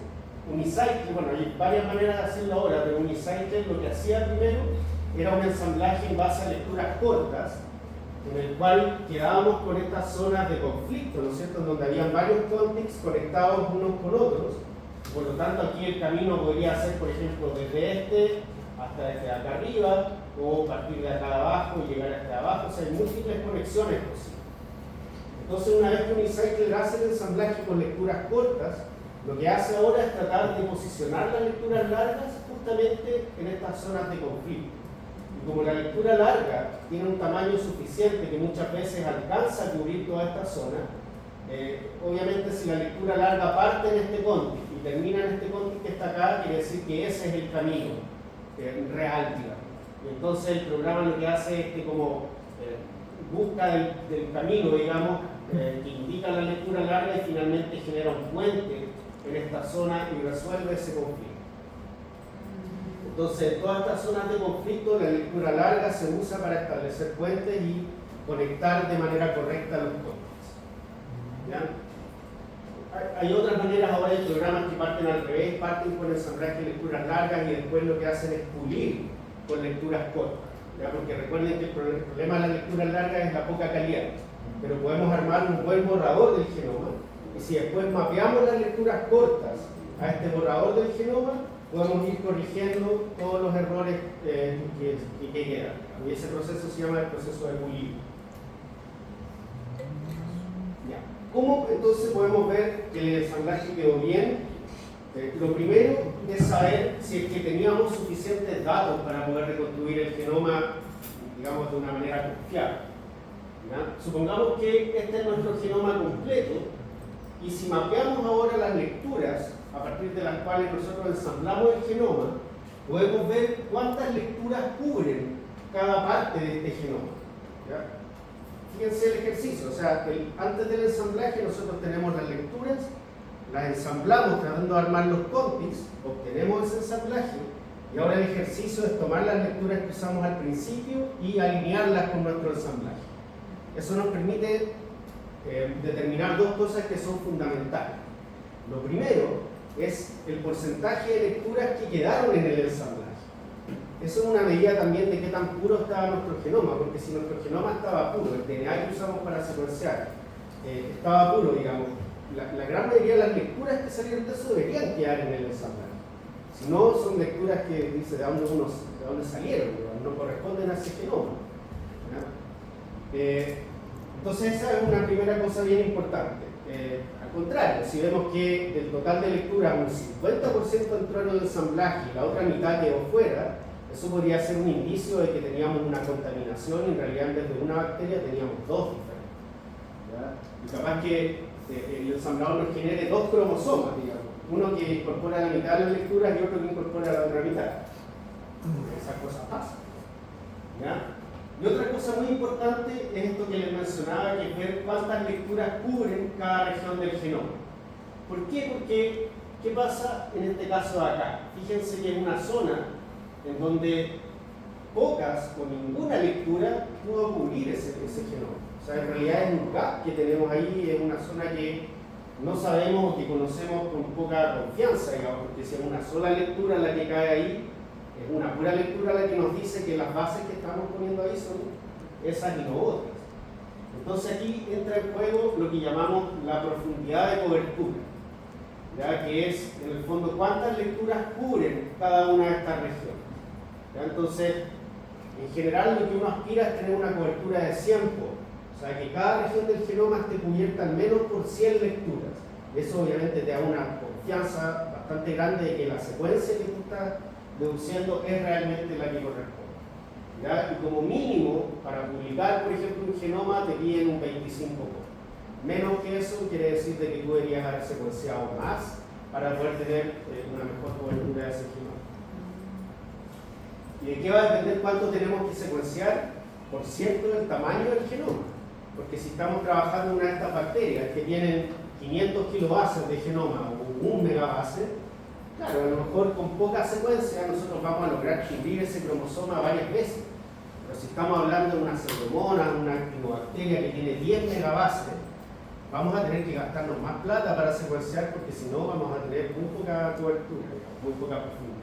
Unicycle, bueno, hay varias maneras de hacerlo ahora, pero Unicycle lo que hacía primero era un ensamblaje en base a lecturas cortas, en el cual quedábamos con estas zonas de conflicto, ¿no es cierto?, donde habían varios contigs conectados unos con otros. Por lo tanto, aquí el camino podría ser, por ejemplo, desde este hasta desde acá arriba, o partir de acá abajo y llegar hasta abajo. O sea, hay múltiples conexiones posibles. Entonces, una vez que Unicycle hace el ensamblaje con lecturas cortas, lo que hace ahora es tratar de posicionar las lecturas largas justamente en estas zonas de conflicto. Y como la lectura larga tiene un tamaño suficiente que muchas veces alcanza a cubrir toda esta zona, obviamente si la lectura larga parte en este contig y termina en este contig que está acá, quiere decir que ese es el camino real, digamos. Y entonces el programa lo que hace es que como busca del camino, digamos, que indica la lectura larga y finalmente genera un puente en esta zona y resuelve ese conflicto. Entonces, en todas estas zonas de conflicto, la lectura larga se usa para establecer puentes y conectar de manera correcta los contigs. ¿Ya? Hay otras maneras ahora, hay programas que parten al revés, parten con ensamblaje de lecturas largas y después lo que hacen es pulir con lecturas cortas. ¿Ya? Porque recuerden que el problema de las lecturas largas es la poca calidad, pero podemos armar un buen borrador del genoma, y si después mapeamos las lecturas cortas a este borrador del genoma, podemos ir corrigiendo todos los errores que quedan. Y ese proceso se llama el proceso de pulido. Ya. ¿Cómo entonces podemos ver que el ensamblaje quedó bien? Lo primero es saber si es que teníamos suficientes datos para poder reconstruir el genoma, digamos, de una manera confiable. ¿Ya? Supongamos que este es nuestro genoma completo, y si mapeamos ahora las lecturas a partir de las cuales nosotros ensamblamos el genoma, podemos ver cuántas lecturas cubren cada parte de este genoma. ¿Ya? Fíjense el ejercicio, o sea, antes del ensamblaje nosotros tenemos las lecturas, las ensamblamos tratando de armar los contigs, obtenemos ese ensamblaje, y ahora el ejercicio es tomar las lecturas que usamos al principio y alinearlas con nuestro ensamblaje. Eso nos permite determinar dos cosas que son fundamentales. Lo primero es el porcentaje de lecturas que quedaron en el ensamblaje. Eso es una medida también de qué tan puro estaba nuestro genoma, porque si nuestro genoma estaba puro, el DNA que usamos para secuenciar estaba puro, digamos, la gran mayoría de las lecturas que salieron de eso deberían quedar en el ensamblaje. Si no, son lecturas que dice de dónde salieron, no corresponden a ese genoma. Entonces esa es una primera cosa bien importante. Al contrario, si vemos que del total de lecturas un 50% entró en el ensamblaje y la otra mitad quedó fuera, eso podría ser un indicio de que teníamos una contaminación y en realidad en vez de una bacteria teníamos dos diferentes. ¿Ya? Y capaz que el ensamblador nos genere dos cromosomas, digamos, uno que incorpora la mitad de las lecturas y otro que incorpora la otra mitad. Esas cosas pasan. ¿Ya? Y otra cosa muy importante es esto que les mencionaba, que es ver cuántas lecturas cubren cada región del genoma. ¿Por qué? Porque, ¿qué pasa en este caso de acá? Fíjense que es una zona en donde pocas o ninguna lectura pudo cubrir ese genoma. O sea, en realidad es un gap que tenemos ahí, es una zona que no sabemos o que conocemos con poca confianza, digamos, porque si es una sola lectura la que cae ahí, es una pura lectura la que nos dice que las bases que estamos poniendo ahí son esas y no otras. Entonces aquí entra en juego lo que llamamos la profundidad de cobertura, ¿ya? Que es, en el fondo, cuántas lecturas cubren cada una de estas regiones. ¿Ya? Entonces, en general lo que uno aspira es tener una cobertura de 100 por. O sea, que cada región del genoma esté cubierta al menos por 100 lecturas. Eso obviamente te da una confianza bastante grande de que la secuencia que tú estás deduciendo es realmente la que corresponde. ¿Ya? Y como mínimo, para publicar, por ejemplo, un genoma te piden un 25 por. Menos que eso quiere decir de que tú deberías haber secuenciado más para poder tener una mejor cobertura de ese genoma. ¿Y de qué va a depender cuánto tenemos que secuenciar? Por cierto, el tamaño del genoma. Porque si estamos trabajando en una de estas bacterias que tienen 500 kilobases de genoma o 1 megabase, claro, a lo mejor con poca secuencia nosotros vamos a lograr cubrir ese cromosoma varias veces. Pero si estamos hablando de una pseudomonas, una actinobacteria que tiene 10 megabases, vamos a tener que gastarnos más plata para secuenciar porque si no vamos a tener muy poca cobertura, muy poca profundidad.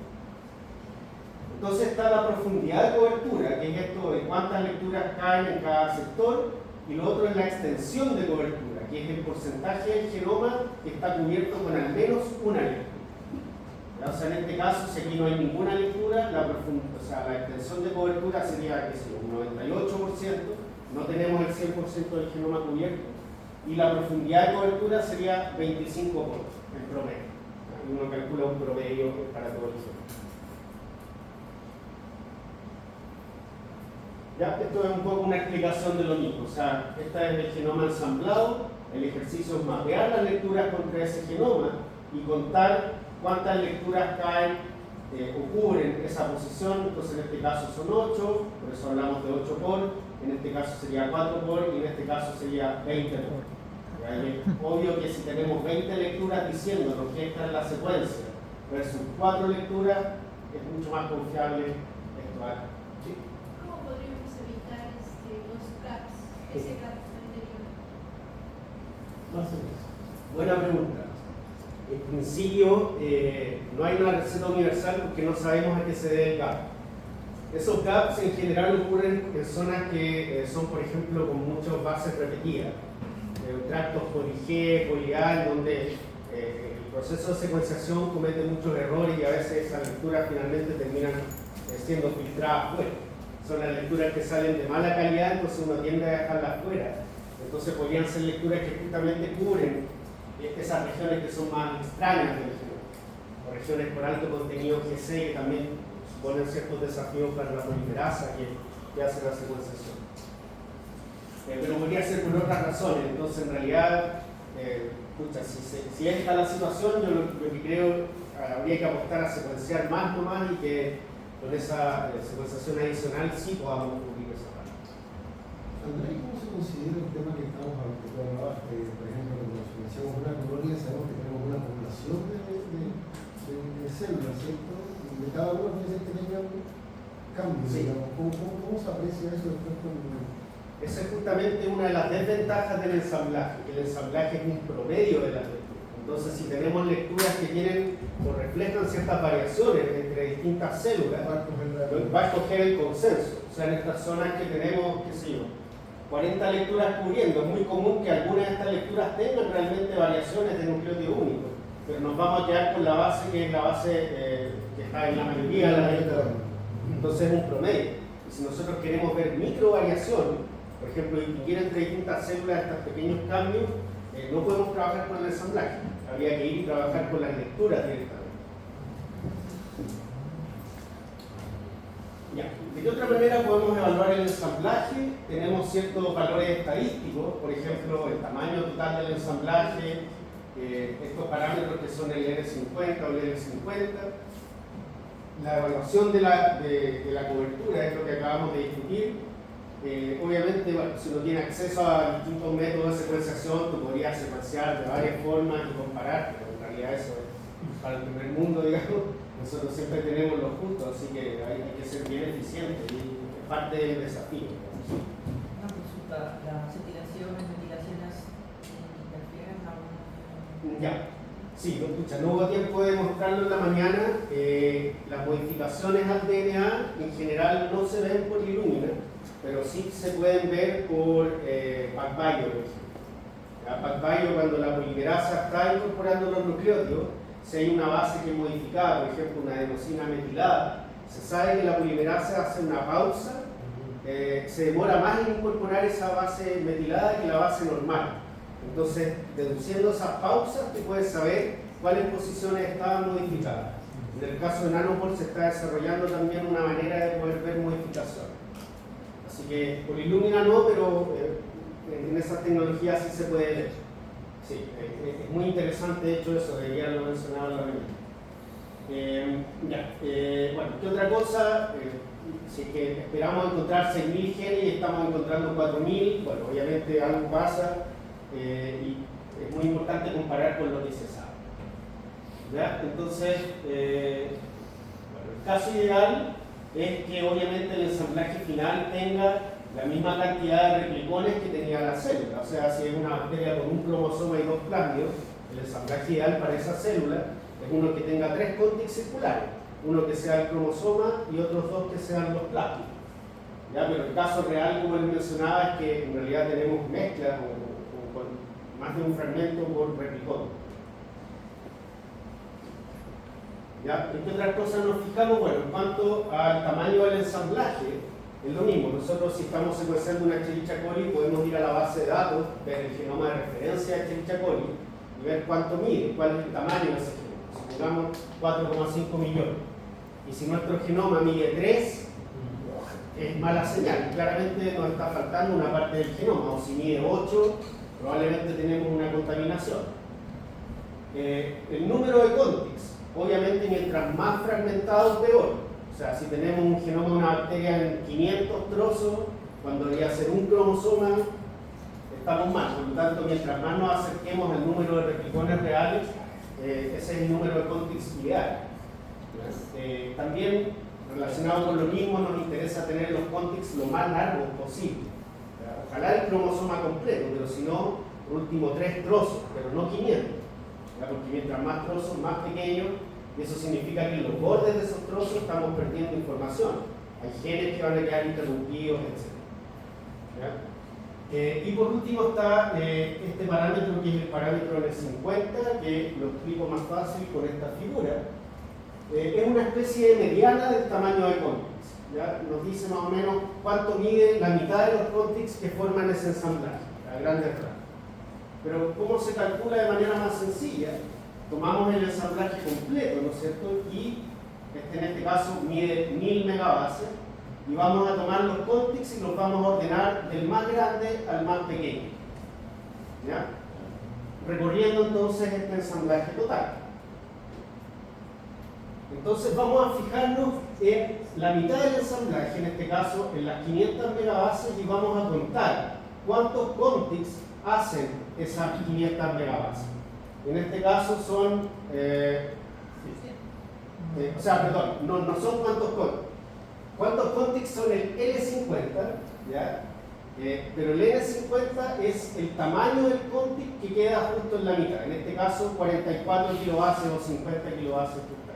Entonces está la profundidad de cobertura, que es esto de cuántas lecturas caen en cada sector, y lo otro es la extensión de cobertura, que es el porcentaje del genoma que está cubierto con al menos una lectura. O sea, en este caso, si aquí no hay ninguna lectura, la extensión de cobertura sería, qué sé yo, un 98%, no tenemos el 100% del genoma cubierto, y la profundidad de cobertura sería 25% en promedio. Uno calcula un promedio para todo el genoma. Ya, esto es un poco una explicación de lo mismo. O sea, este es el genoma ensamblado, el ejercicio es mapear las lecturas contra ese genoma y contar cuántas lecturas caen o cubren esa posición. Entonces en este caso son 8, por eso hablamos de 8 por, en este caso sería 4 por y en este caso sería 20 por. Es obvio que si tenemos 20 lecturas diciéndonos que esta es la secuencia versus 4 lecturas, es mucho más confiable esto. ¿Sí? ¿Cómo podríamos evitar los gaps, ese gap anterior? Buena pregunta. En principio, no hay una receta universal porque no sabemos a qué se debe el gap. Esos gaps en general ocurren en zonas que son, por ejemplo, con muchas bases repetidas. Tractos poli-G, poli-A, donde el proceso de secuenciación comete muchos errores y a veces esas lecturas finalmente terminan siendo filtradas fuera. Son las lecturas que salen de mala calidad, entonces uno tiende a dejarlas fuera. Entonces podrían ser lecturas que justamente cubren esas regiones que son más extrañas del genoma, o regiones con alto contenido GC que también suponen ciertos desafíos para la polimerasa que hace la secuenciación. Pero podría ser por otras razones. Entonces, en realidad, si esta es la situación, yo lo que creo habría que apostar a secuenciar más nomás y que con esa secuenciación adicional sí podamos cubrir esa parte. Andrés, ¿cómo se considera el tema que estamos hablando? Por ejemplo, cuando secuenciamos una colonia, sabemos que tenemos una población de células, ¿cierto? Y de cada una puede ser que tengan cambios, Sí. digamos. ¿Cómo se aprecia eso después con... Esa es justamente una de las desventajas del ensamblaje, que el ensamblaje es un promedio de las lecturas. Entonces, si tenemos lecturas que tienen o reflejan ciertas variaciones entre distintas células, va a escoger el consenso. O sea, en estas zonas que tenemos, qué sé yo, 40 lecturas cubriendo, es muy común que algunas de estas lecturas tengan realmente variaciones de nucleótido único, pero nos vamos a quedar con la base que es la base que está en la mayoría de las lecturas. Entonces es un promedio. Y si nosotros queremos ver micro variación, por ejemplo, distinguir entre distintas células estos pequeños cambios, no podemos trabajar con el ensamblaje. Habría que ir y trabajar con las lecturas directamente. Ya. ¿De qué otra manera podemos evaluar el ensamblaje? Tenemos ciertos valores estadísticos, por ejemplo, el tamaño total del ensamblaje, estos parámetros que son el N50 o el N50. La evaluación de la cobertura es lo que acabamos de discutir. Obviamente, bueno, si uno tiene acceso a distintos métodos de secuenciación, tú podrías secuenciar de varias formas y comparar, pero en realidad eso es para el primer mundo, digamos. Nosotros siempre tenemos los puntos, así que hay que ser bien eficientes y es parte del desafío. Una consulta, ¿las etilaciones, metilaciones interfieren en alguna? Ya, sí, no hubo tiempo de mostrarlo en la mañana. Las modificaciones al DNA en general no se ven por Illumina, pero sí se pueden ver por PacBio. PacBio, cuando la polimerasa está incorporando los nucleótidos, si hay una base que es modificada, por ejemplo una adenosina metilada, se sabe que la polimerasa hace una pausa, se demora más en incorporar esa base metilada que la base normal. Entonces, deduciendo esas pausas, tú puedes saber cuáles posiciones estaban modificadas. En el caso de Nanopore se está desarrollando también una manera de poder ver modificaciones. Así que por Illumina no, pero en esas tecnologías sí se puede leer. Sí, es muy interesante, de hecho, eso, debería haberlo mencionado en la reunión. Bueno, ¿qué otra cosa? Si es que esperamos encontrar 6.000 genes y estamos encontrando 4.000, bueno, obviamente algo pasa y es muy importante comparar con lo que se sabe. ¿Ya? Entonces, bueno, el caso ideal es que obviamente el ensamblaje final tenga la misma cantidad de replicones que tenía la célula. O sea, si es una bacteria con un cromosoma y 2 plasmidos, el ensamblaje ideal para esa célula es uno que tenga 3 contigs circulares, uno que sea el cromosoma y otros 2 que sean los plasmidos. ¿Ya? Pero el caso real, como les mencionaba, es que en realidad tenemos mezclas o con más de un fragmento por replicón. ¿Ya? ¿En qué otras cosas nos fijamos? Bueno, en cuanto al tamaño del ensamblaje, es lo mismo. Nosotros, si estamos secuenciando una Escherichia coli, podemos ir a la base de datos, ver el genoma de referencia de Escherichia coli y ver cuánto mide, cuál es el tamaño de ese genoma. Supongamos 4,5 millones. Y si nuestro genoma mide 3, es mala señal. Claramente nos está faltando una parte del genoma. O si mide 8, probablemente tenemos una contaminación. El número de contigs. Obviamente, mientras más fragmentado, peor. O sea, si tenemos un genoma de una bacteria en 500 trozos, cuando debería ser un cromosoma, estamos mal. Por lo tanto, mientras más nos acerquemos al número de replicones reales, ese es el número de contigs ideal. También, relacionado con lo mismo, nos interesa tener los contigs lo más largos posible. Ojalá el cromosoma completo, pero si no, por último 3 trozos, pero no 500. Porque mientras más trozos, más pequeños, y eso significa que en los bordes de esos trozos estamos perdiendo información. Hay genes que van a quedar interrumpidos, etc. Y por último está este parámetro, que es el parámetro N50, que lo explico más fácil con esta figura. Es una especie de mediana del tamaño de contigs. ¿Ya? Nos dice más o menos cuánto mide la mitad de los contigs que forman ese ensamblaje, a grandes rasgos. Pero ¿cómo se calcula de manera más sencilla? Tomamos el ensamblaje completo, ¿no es cierto? Y en este caso mide 1000 megabases y vamos a tomar los contigs y los vamos a ordenar del más grande al más pequeño. ¿Ya? Recorriendo entonces este ensamblaje total. Entonces vamos a fijarnos en la mitad del ensamblaje, en este caso en las 500 megabases, y vamos a contar cuántos contigs hacen esas 500 megabases. En este caso son, no son cuántos contigs. ¿Cuántos contigs son el L50? ¿Ya? Pero el N50 es el tamaño del contig que queda justo en la mitad. En este caso 44 kilobases o 50 kilobases por tanto.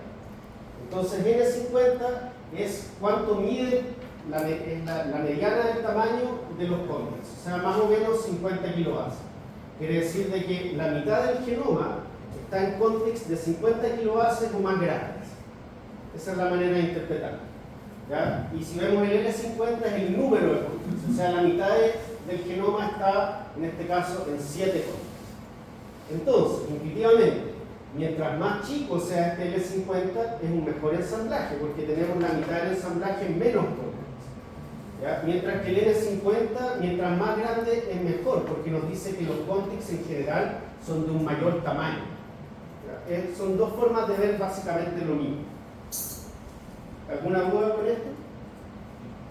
Entonces N50 es cuánto mide la mediana del tamaño de los contigs, o sea, más o menos 50 kilobases. Quiere decir de que la mitad del genoma está en contigs de 50 kilobases o más grandes. Esa es la manera de interpretarlo. ¿Ya? Y si vemos el L50 es el número de contigs, o sea, la mitad del genoma está, en este caso, en 7 contigs. Entonces, intuitivamente, mientras más chico sea este L50, es un mejor ensamblaje, porque tenemos la mitad del ensamblaje en menos contigs. ¿Ya? Mientras que el N50, mientras más grande, es mejor, porque nos dice que los contigs en general son de un mayor tamaño. ¿Ya? Son dos formas de ver básicamente lo mismo. ¿Alguna duda con esto?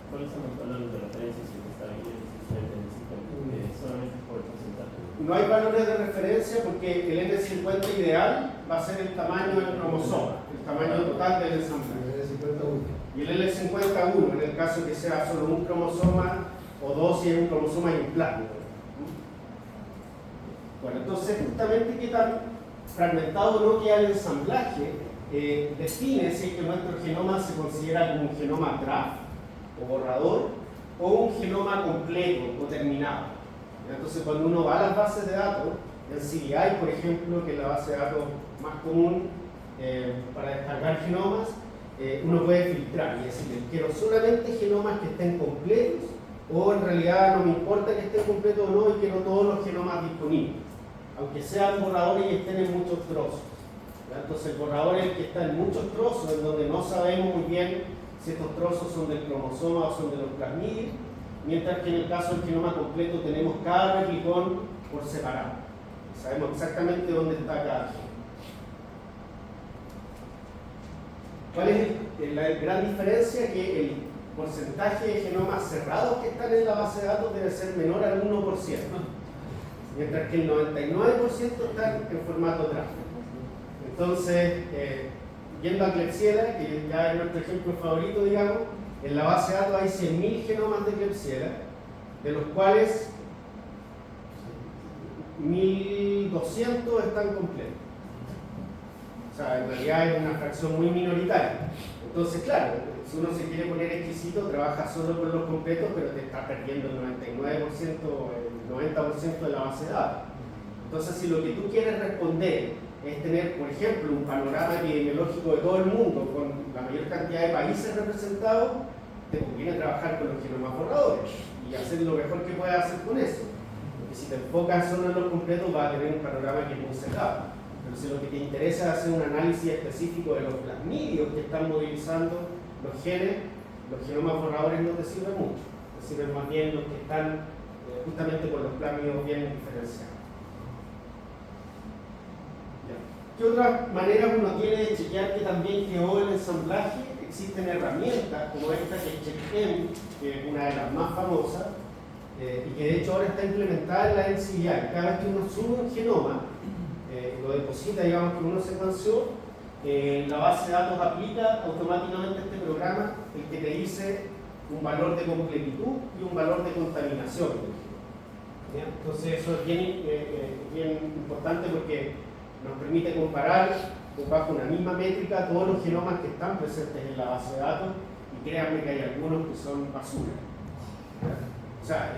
¿Cuáles son los valores de referencia si está bien el N50? Solamente por el porcentaje. No hay valores de referencia porque el N50 ideal va a ser el tamaño del cromosoma, el tamaño total del ensamblaje. Y el L51, en el caso que sea solo un cromosoma, o dos si es un cromosoma y un plásmido. Bueno, entonces justamente qué tan fragmentado no queda el ensamblaje define si es que nuestro genoma se considera como un genoma draft o borrador o un genoma completo o terminado. Entonces cuando uno va a las bases de datos, el CDI, por ejemplo, que es la base de datos más común para descargar genomas, uno puede filtrar y decir, quiero solamente genomas que estén completos, o en realidad no me importa que estén completos o no, y quiero todos los genomas disponibles, aunque sean borradores y estén en muchos trozos. Entonces el borrador es el que está en muchos trozos, en donde no sabemos muy bien si estos trozos son del cromosoma o son de los plasmidios, mientras que en el caso del genoma completo tenemos cada replicón por separado. Sabemos exactamente dónde está cada gen. ¿Cuál es la gran diferencia? Que el porcentaje de genomas cerrados que están en la base de datos debe ser menor al 1%, mientras que el 99% están en formato TRAF. Entonces, yendo a Klebsiella, que ya es nuestro ejemplo favorito, digamos, en la base de datos hay 100.000 genomas de Klebsiella, de los cuales 1.200 están completos. O sea, en realidad es una fracción muy minoritaria. Entonces, claro, si uno se quiere poner exquisito, trabaja solo con los completos, pero te está perdiendo el 99%, el 90% de la base de datos. Entonces, si lo que tú quieres responder es tener, por ejemplo, un panorama epidemiológico de todo el mundo con la mayor cantidad de países representados, te conviene trabajar con los genomas borradores y hacer lo mejor que puedas hacer con eso. Porque si te enfocas solo en los completos, vas a tener un panorama que es muy cerrado. Pero si lo que te interesa es hacer un análisis específico de los plasmidios que están movilizando los genes, los genomas borradores no te sirven mucho. Te sirven más bien los que están justamente con los plasmidios bien diferenciados. ¿Qué otras maneras uno tiene de chequear que también quedó el ensamblaje? Existen herramientas como esta que es CheckM, que es una de las más famosas, y que de hecho ahora está implementada en la NCBI. Cada vez que uno sube un genoma, lo deposita, digamos que uno secuenció, la base de datos aplica automáticamente este programa, el que te dice un valor de completitud y un valor de contaminación. Entonces eso es bien importante porque nos permite comparar bajo una misma métrica todos los genomas que están presentes en la base de datos, y créanme que hay algunos que son basura. O sea,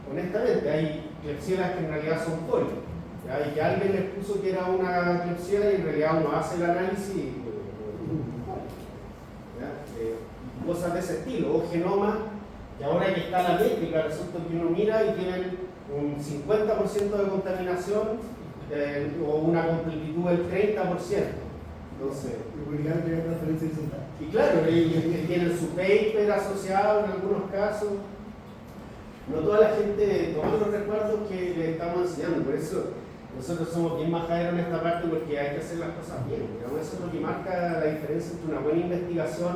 honestamente hay Klebsiellas que en realidad son polio, y que alguien les puso que era una Klebsiella y en realidad uno hace el análisis y cosas de ese estilo, o genomas que ahora que está la métrica resulta que uno mira y tienen un 50% de contaminación o una completitud del 30%. Entonces, y claro, y tienen su paper asociado en algunos casos. No toda la gente toma los recuerdos que le estamos enseñando, por eso nosotros somos bien majaderos en esta parte, porque hay que hacer las cosas bien. Digamos, eso es lo que marca la diferencia entre una buena investigación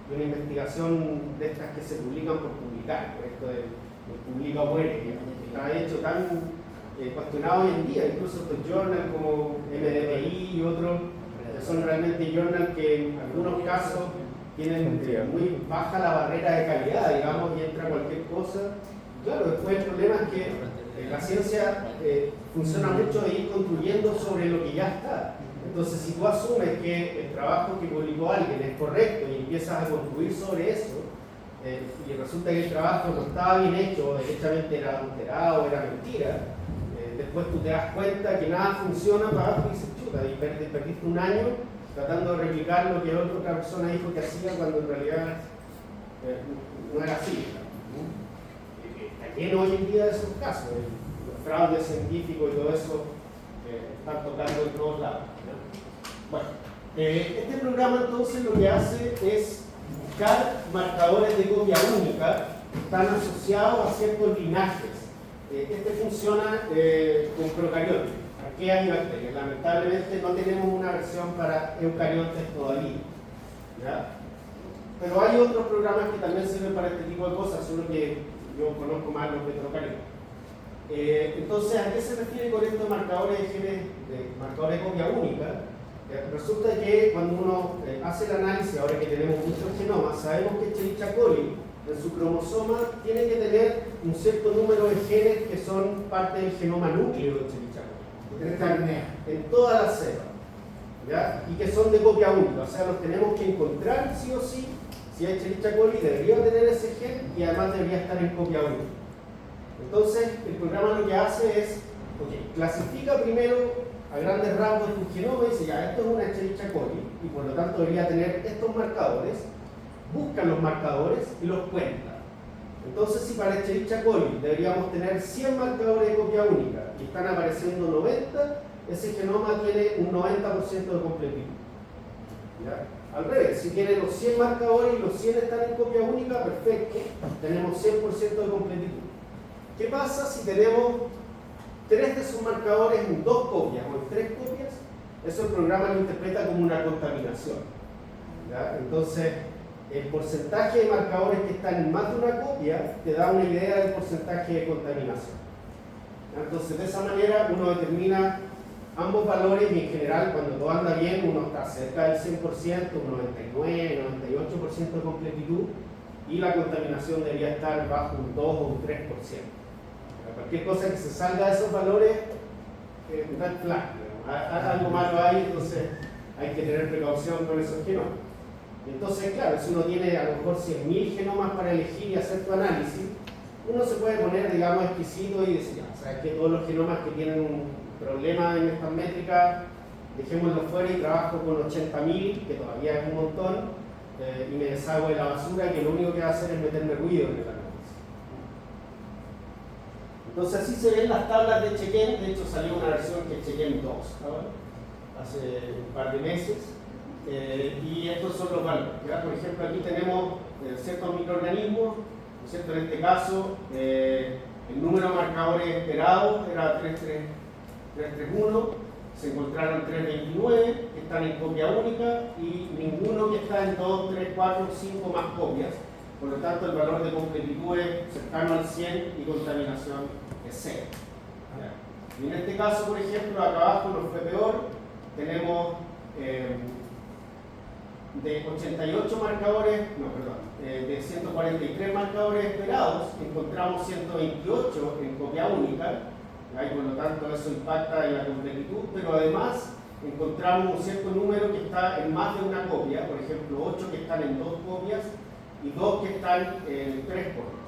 y una investigación de estas que se publican por publicar, por esto de publica o muere, que está hecho tan cuestionado hoy en día, incluso estos journals como MDPI y otros, que son realmente journals que en algunos casos tienen muy baja la barrera de calidad, digamos, y entra cualquier cosa. Claro, después el problema es que la ciencia funciona mucho de ir construyendo sobre lo que ya está. Entonces, si tú asumes que el trabajo que publicó alguien es correcto y empiezas a construir sobre eso, y resulta que el trabajo no estaba bien hecho, o derechamente era adulterado, era mentira, después tú te das cuenta que nada funciona para abajo y dices, chuta, y perdiste un año tratando de replicar lo que otra persona dijo que hacía cuando en realidad no era así. Está lleno hoy en día de esos casos, los fraudes científicos y todo eso están tocando en todos lados. Bueno, este programa entonces lo que hace es buscar marcadores de copia única que están asociados a ciertos linajes. Este funciona con procariotes, arqueas y bacterias. Lamentablemente no tenemos una versión para eucariotes todavía, ¿ya? Pero hay otros programas que también sirven para este tipo de cosas, solo que yo conozco más los de procariotes. Entonces, ¿a qué se refiere con estos marcadores de genes, marcadores de copia única? Resulta que cuando uno hace el análisis, ahora que tenemos muchos genomas, sabemos que Escherichia coli en su cromosoma tiene que tener un cierto número de genes que son parte del genoma núcleo de Escherichia coli, que están en todas las cepas, ¿ya? Y que son de copia única, o sea, los tenemos que encontrar sí o sí. Si hay Escherichia coli debería tener ese gen y además debería estar en copia única. Entonces, el programa lo que hace es, clasifica primero a grandes rasgos tu genoma y dice, ya, esto es una Escherichia coli y por lo tanto debería tener estos marcadores, busca los marcadores y los cuenta. Entonces, si para Escherichia coli deberíamos tener 100 marcadores de copia única y están apareciendo 90, ese genoma tiene un 90% de completitud. ¿Ya? Al revés, si tiene los 100 marcadores y los 100 están en copia única, perfecto, tenemos 100% de completitud. ¿Qué pasa si tenemos 3 de esos marcadores en 2 copias o en 3 copias? Eso el programa lo interpreta como una contaminación. ¿ya? Entonces, el porcentaje de marcadores que están en más de una copia te da una idea del porcentaje de contaminación. ¿Ya? Entonces, de esa manera uno determina ambos valores y en general cuando todo anda bien uno está cerca del 100%, un 99, 98% de completitud y la contaminación debería estar bajo un 2 o un 3%. Cualquier cosa que se salga de esos valores es red flag, algo malo ahí, entonces hay que tener precaución con esos genomas. Entonces, claro, si uno tiene a lo mejor 100.000 genomas para elegir y hacer tu análisis, uno se puede poner, digamos, exquisito y decir, ya, sabes que todos los genomas que tienen un problema en estas métricas, dejémoslos fuera y trabajo con 80.000, que todavía es un montón, y me deshago de la basura, que lo único que va a hacer es meterme ruido en el análisis. Entonces así se ven las tablas de Chequem. De hecho salió una versión que es Chequem 2, ¿no? Hace un par de meses, y estos son los valores, ¿ya? Por ejemplo, aquí tenemos ciertos microorganismos, ¿no es cierto? En este caso el número de marcadores esperados era 331, se encontraron 329 que están en copia única y ninguno que está en 2, 3, 4, 5 más copias. Por lo tanto, el valor de completitud es cercano al 100 y contaminación es 0. Y en este caso, por ejemplo, acá abajo nos fue peor. Tenemos de 88 marcadores, de 143 marcadores esperados, encontramos 128 en copia única. Y por lo tanto eso impacta en la completitud, pero además encontramos un cierto número que está en más de una copia, por ejemplo 8 que están en 2 copias y 2 que están en 3 copias.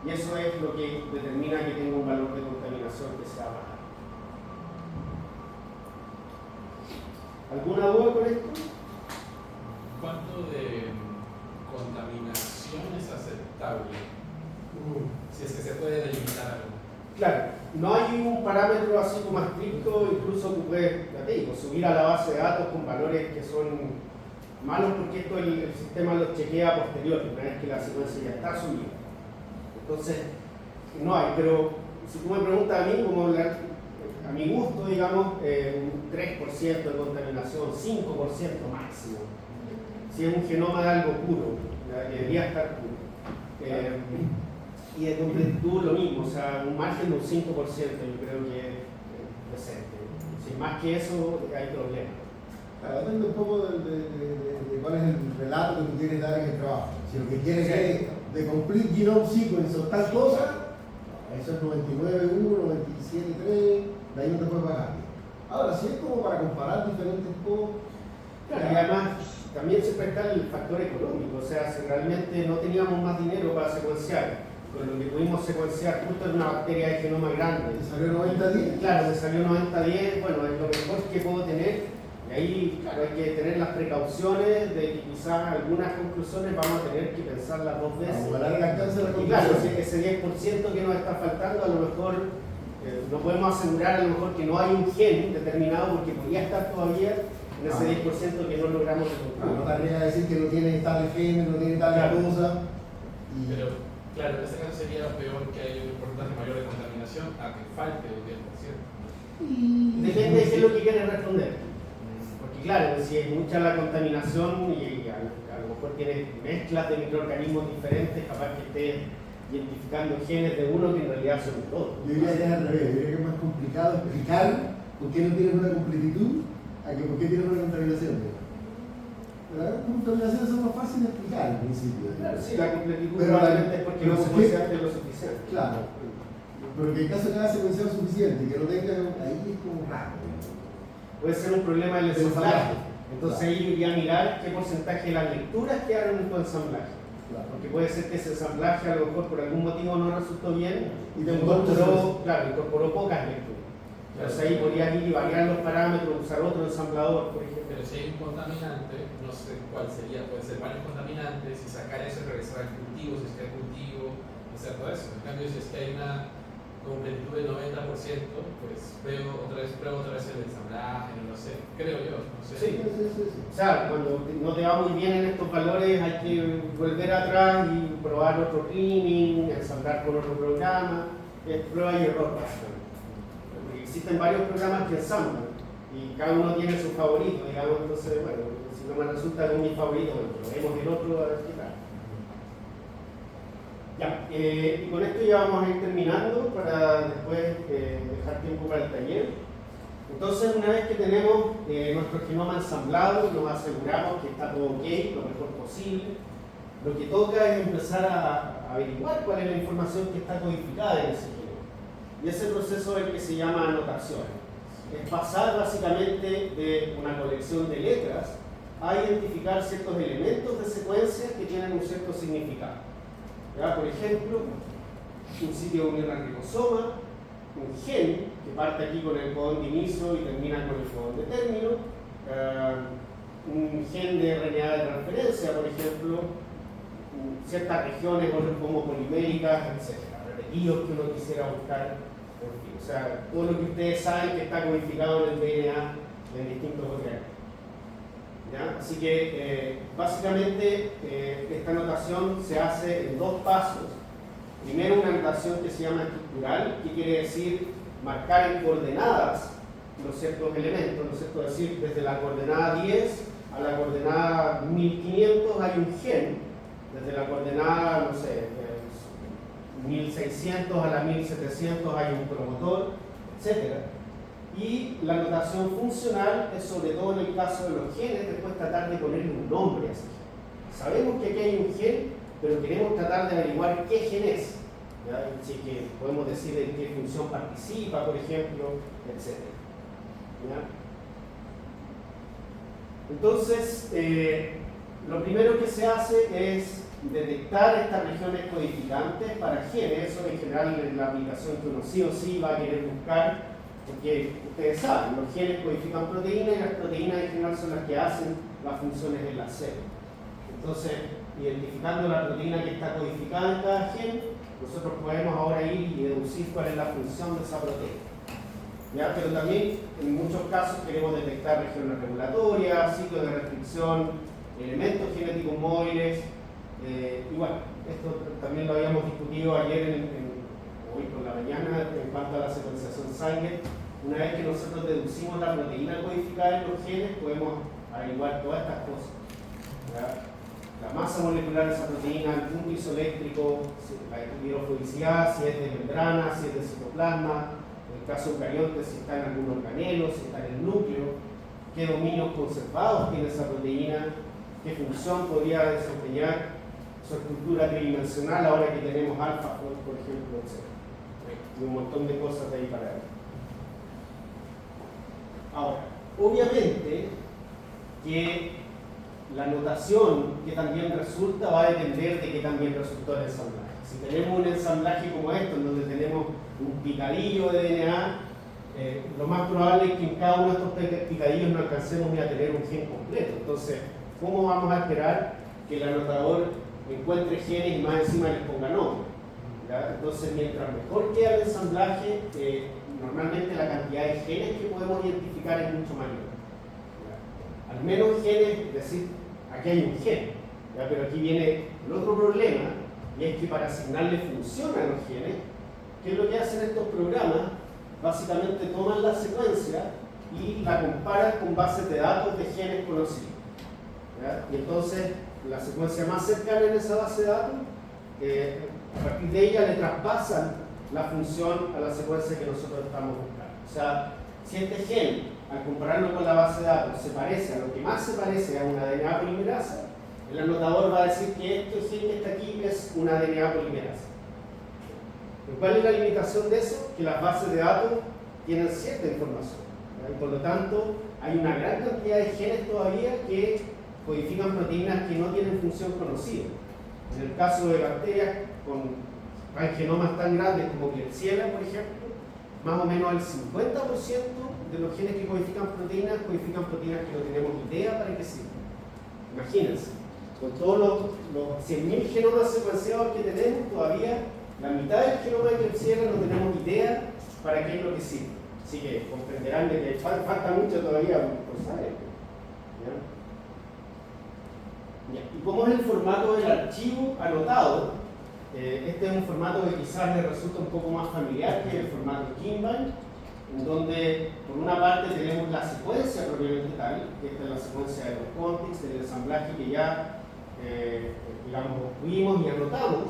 Y eso es lo que determina que tenga un valor de contaminación que sea bajo. ¿Alguna duda con esto? ¿Cuánto de contaminación es aceptable? Si es que se puede delimitar algo. Claro, no hay un parámetro así como estricto, incluso tú puedes, ya te digo, subir a la base de datos con valores que son malos porque esto el sistema los chequea a posteriori, una vez que la secuencia ya está subida. Entonces, no hay, pero si tú me preguntas a mí, como a mi gusto, digamos, un 3% de contaminación, 5% máximo. Si es un genoma de algo puro, debería estar puro. Y de completitud lo mismo, o sea, un margen de un 5% yo creo que es decente. Si más que eso, hay problemas. Depende un poco de cuál es el relato que tú quieres dar en el trabajo. Si lo que quieres es de complete genome sequence o tal cosa, eso es 99.1, 97.3, de ahí no te puedes bajar. Ahora, si es como para comparar diferentes cosas. Claro, y además también siempre está el factor económico, o sea, si realmente no teníamos más dinero para secuenciar, con lo que pudimos secuenciar justo en una bacteria de genoma grande. ¿Te salió 90-10? Claro, me salió 90-10, bueno, es lo mejor que puedo tener. Y ahí, claro, hay que tener las precauciones de que quizás algunas conclusiones vamos a tener que pensarlas 2 veces. Vamos a dar el alcance de la Y claro, conclusión. ese 10% que nos está faltando, a lo mejor no podemos asegurar a lo mejor que no hay un gen determinado porque podría estar todavía en ese 10% que no logramos encontrar. No te arriesgas a decir que no tiene tal gen, no tiene tal Claro. cosa. Pero, claro, en este caso sería peor que haya un porcentaje mayor de contaminación a que falte un 10%. Depende de qué es lo que quieres responder. Porque claro, si es mucha la contaminación y a lo mejor tienes mezclas de microorganismos diferentes, capaz que estés identificando genes de uno que en realidad son de todos. Yo diría que es al revés, yo diría que es más complicado explicar por qué no tienes una completitud a que por qué tienes una contaminación. La contaminación es más fácil de explicar al principio. Claro, sí, la completitud Pero probablemente es porque no pero se ¿por puede qué? hacer lo suficiente. Claro, pero que en caso de que haya secuenciado suficiente y que no tenga, ahí es como raro. Puede ser un problema del Del ensamblaje. ensamblaje. Entonces Claro. ahí yo iría a mirar qué porcentaje de las lecturas quedaron en tu ensamblaje. Claro. Porque puede ser que ese ensamblaje a lo mejor por algún motivo no resultó bien Y y te incorporó pocas lecturas. Entonces ahí podrías ir y variar los parámetros, usar otro ensamblador, por ejemplo. Pero si hay un contaminante, no sé cuál sería, puede ser varios contaminantes y sacar eso y regresar al cultivo, si es que hay cultivo, hacer todo eso. En cambio, si es que hay una completitud del 90%, pues pruebo otra vez el ensamblaje, no lo sé, creo yo, no sé. Sí. O sea, cuando no te va muy bien en estos valores hay que volver atrás y probar otro cleaning, ensamblar con otro programa, es prueba y error básicamente. Porque existen varios programas que ensamblan, y cada uno tiene su favorito, digamos, entonces, bueno, si no me resulta con mi favorito, bueno, probemos el otro a ver qué tal. Ya, y con esto ya vamos a ir terminando para después dejar tiempo para el taller. Entonces, una vez que tenemos nuestro genoma ensamblado, nos aseguramos que está todo ok, lo mejor posible, lo que toca es empezar a averiguar cuál es la información que está codificada en ese genoma. Y ese proceso es el que se llama anotación. Es pasar básicamente de una colección de letras a identificar ciertos elementos de secuencias que tienen un cierto significado. ¿Ya? Por ejemplo, un sitio de unión al ribosoma, un gen que parte aquí con el codón de inicio y termina con el codón de término, un gen de RNA de transferencia, por ejemplo, ciertas regiones homopoliméricas, etc. Repetidos que uno quisiera buscar, en fin, o sea, todo lo que ustedes saben que está codificado en el DNA en distintos organismos. ¿Ya? Así que básicamente esta notación se hace en dos pasos. Primero, una notación que se llama estructural, que quiere decir marcar en coordenadas los ciertos elementos, ¿no es cierto? Es decir, desde la coordenada 10 a la coordenada 1500 hay un gen, desde la coordenada, no sé, 1600 a la 1700 hay un promotor, etc. Y la notación funcional es sobre todo en el caso de los genes, después tratar de ponerle un nombre a ese gen. Sabemos que aquí hay un gen, pero queremos tratar de averiguar qué gen es. ¿Ya? Así que podemos decir en qué función participa, por ejemplo, etc. ¿Ya? Entonces, lo primero que se hace es detectar estas regiones codificantes para genes. Eso en general es la aplicación que uno sí o sí va a querer buscar, porque ustedes saben, los genes codifican proteínas y las proteínas en general son las que hacen las funciones en la célula. Entonces, identificando la proteína que está codificada en cada gen, nosotros podemos ahora ir y deducir cuál es la función de esa proteína. ¿Ya? Pero también en muchos casos queremos detectar regiones regulatorias, ciclos de restricción, elementos genéticos móviles. Y bueno, esto también lo habíamos discutido ayer, hoy por la mañana, en cuanto a la secuenciación Sanger. Una vez que nosotros deducimos la proteína codificada en los genes, podemos averiguar todas estas cosas. ¿Ya? La masa molecular de esa proteína, el punto isoeléctrico, la hidrofobicidad, si es de membrana, si es de citoplasma, en el caso eucarionte, si está en algún organelo, si está en el núcleo, qué dominios conservados tiene esa proteína, qué función podría desempeñar, su estructura tridimensional ahora que tenemos alfa, por ejemplo, etc. Y un montón de cosas de ahí para ver. Ahora, obviamente que la notación que también resulta va a depender de qué también resultó el ensamblaje. Si tenemos un ensamblaje como esto, en donde tenemos un picadillo de DNA, lo más probable es que en cada uno de estos picadillos no alcancemos ni a tener un gen completo. Entonces, ¿cómo vamos a esperar que el anotador encuentre genes y más encima les ponga nombre? ¿Ya? Entonces, mientras mejor queda el ensamblaje, normalmente la cantidad de genes que podemos identificar es mucho mayor. ¿Ya? Al menos genes, es decir, aquí hay un gen, ¿ya? Pero aquí viene el otro problema, y es que para asignarle función a los genes, ¿qué es lo que hacen estos programas? Básicamente toman la secuencia y la comparan con bases de datos de genes conocidos. ¿Ya? Y entonces, la secuencia más cercana en esa base de datos, a partir de ella le traspasan la función a la secuencia que nosotros estamos buscando. O sea, si este gen, al compararlo con la base de datos, se parece a lo que más se parece a una DNA polimerasa, el anotador va a decir que este gen que está aquí es una DNA polimerasa. ¿Cuál es la limitación de eso? Que las bases de datos tienen cierta información, ¿verdad? Y por lo tanto, hay una gran cantidad de genes todavía que codifican proteínas que no tienen función conocida. En el caso de bacterias con genomas tan grandes como Klebsiella, por ejemplo, más o menos el 50% de los genes que codifican proteínas que no tenemos idea para qué sirven. Imagínense, con todos los 100.000 genomas secuenciados que tenemos, todavía la mitad del genoma de Klebsiella no tenemos idea para qué es lo que sirve. Así que comprenderán de que falta mucho todavía por saber. ¿Y cómo es el formato del archivo anotado? Este es un formato que quizás les resulta un poco más familiar que el formato Kimball. en donde por una parte tenemos la secuencia propiamente tal, que esta es la secuencia de los context, del ensamblaje que ya digamos, obtuvimos y anotamos.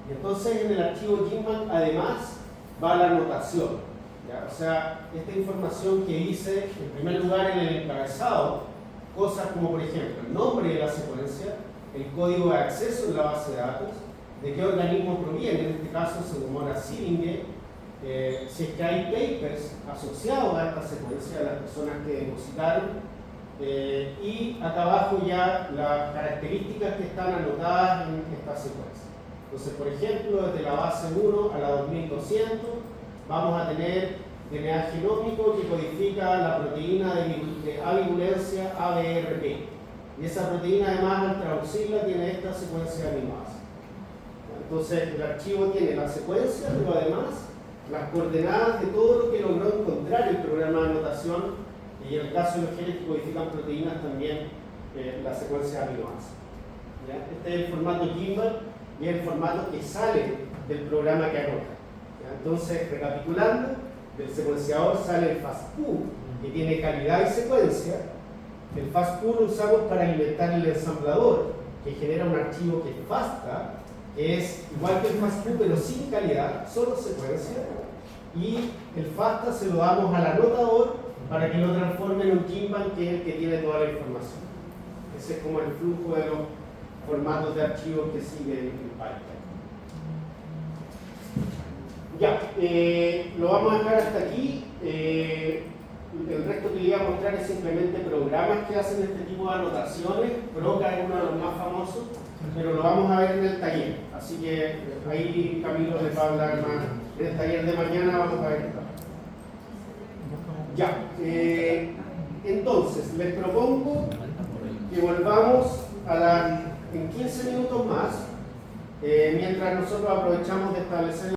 Y entonces en el archivo Gimban además va la anotación, ¿ya? O sea, esta información que hice en primer lugar en el encabezado, cosas como por ejemplo el nombre de la secuencia, el código de acceso en la base de datos, de qué organismo proviene, en este caso se demora Siringe, si es que hay papers asociados a esta secuencia de las personas que depositaron, y acá abajo ya las características que están anotadas en esta secuencia. Entonces, por ejemplo, desde la base 1 a la 2200 vamos a tener DNA genómico que codifica la proteína de avirulencia ABRP. Y esa proteína además al traducirla tiene esta secuencia de aminoácidos. Entonces el archivo tiene la secuencia, pero además las coordenadas de todo lo que logró encontrar el programa de anotación, y en el caso de los genes que codifican proteínas también la secuencia de aminoácidos. ¿Ya? Este es el formato Gimban y es el formato que sale del programa que anota. ¿Ya? Entonces, recapitulando, del secuenciador sale el FASTQ, que tiene calidad y secuencia. El FASTQ lo usamos para alimentar el ensamblador, que genera un archivo que es FASTA, que es igual que el FASTQ pero sin calidad, solo secuencia. Y el FASTA se lo damos al anotador para que lo transforme en un Gimban, que es el que tiene toda la información. Ese es como el flujo de los formatos de archivos que sigue el Python. Ya, lo vamos a dejar hasta aquí. El resto que le iba a mostrar es simplemente programas que hacen este tipo de anotaciones. Broca es uno de los más famosos, pero lo vamos a ver en el taller. Así que ahí Camilo les va a hablar más. En el taller de mañana vamos a ver esto. Ya, entonces les propongo que volvamos en 15 minutos más, mientras nosotros aprovechamos de establecer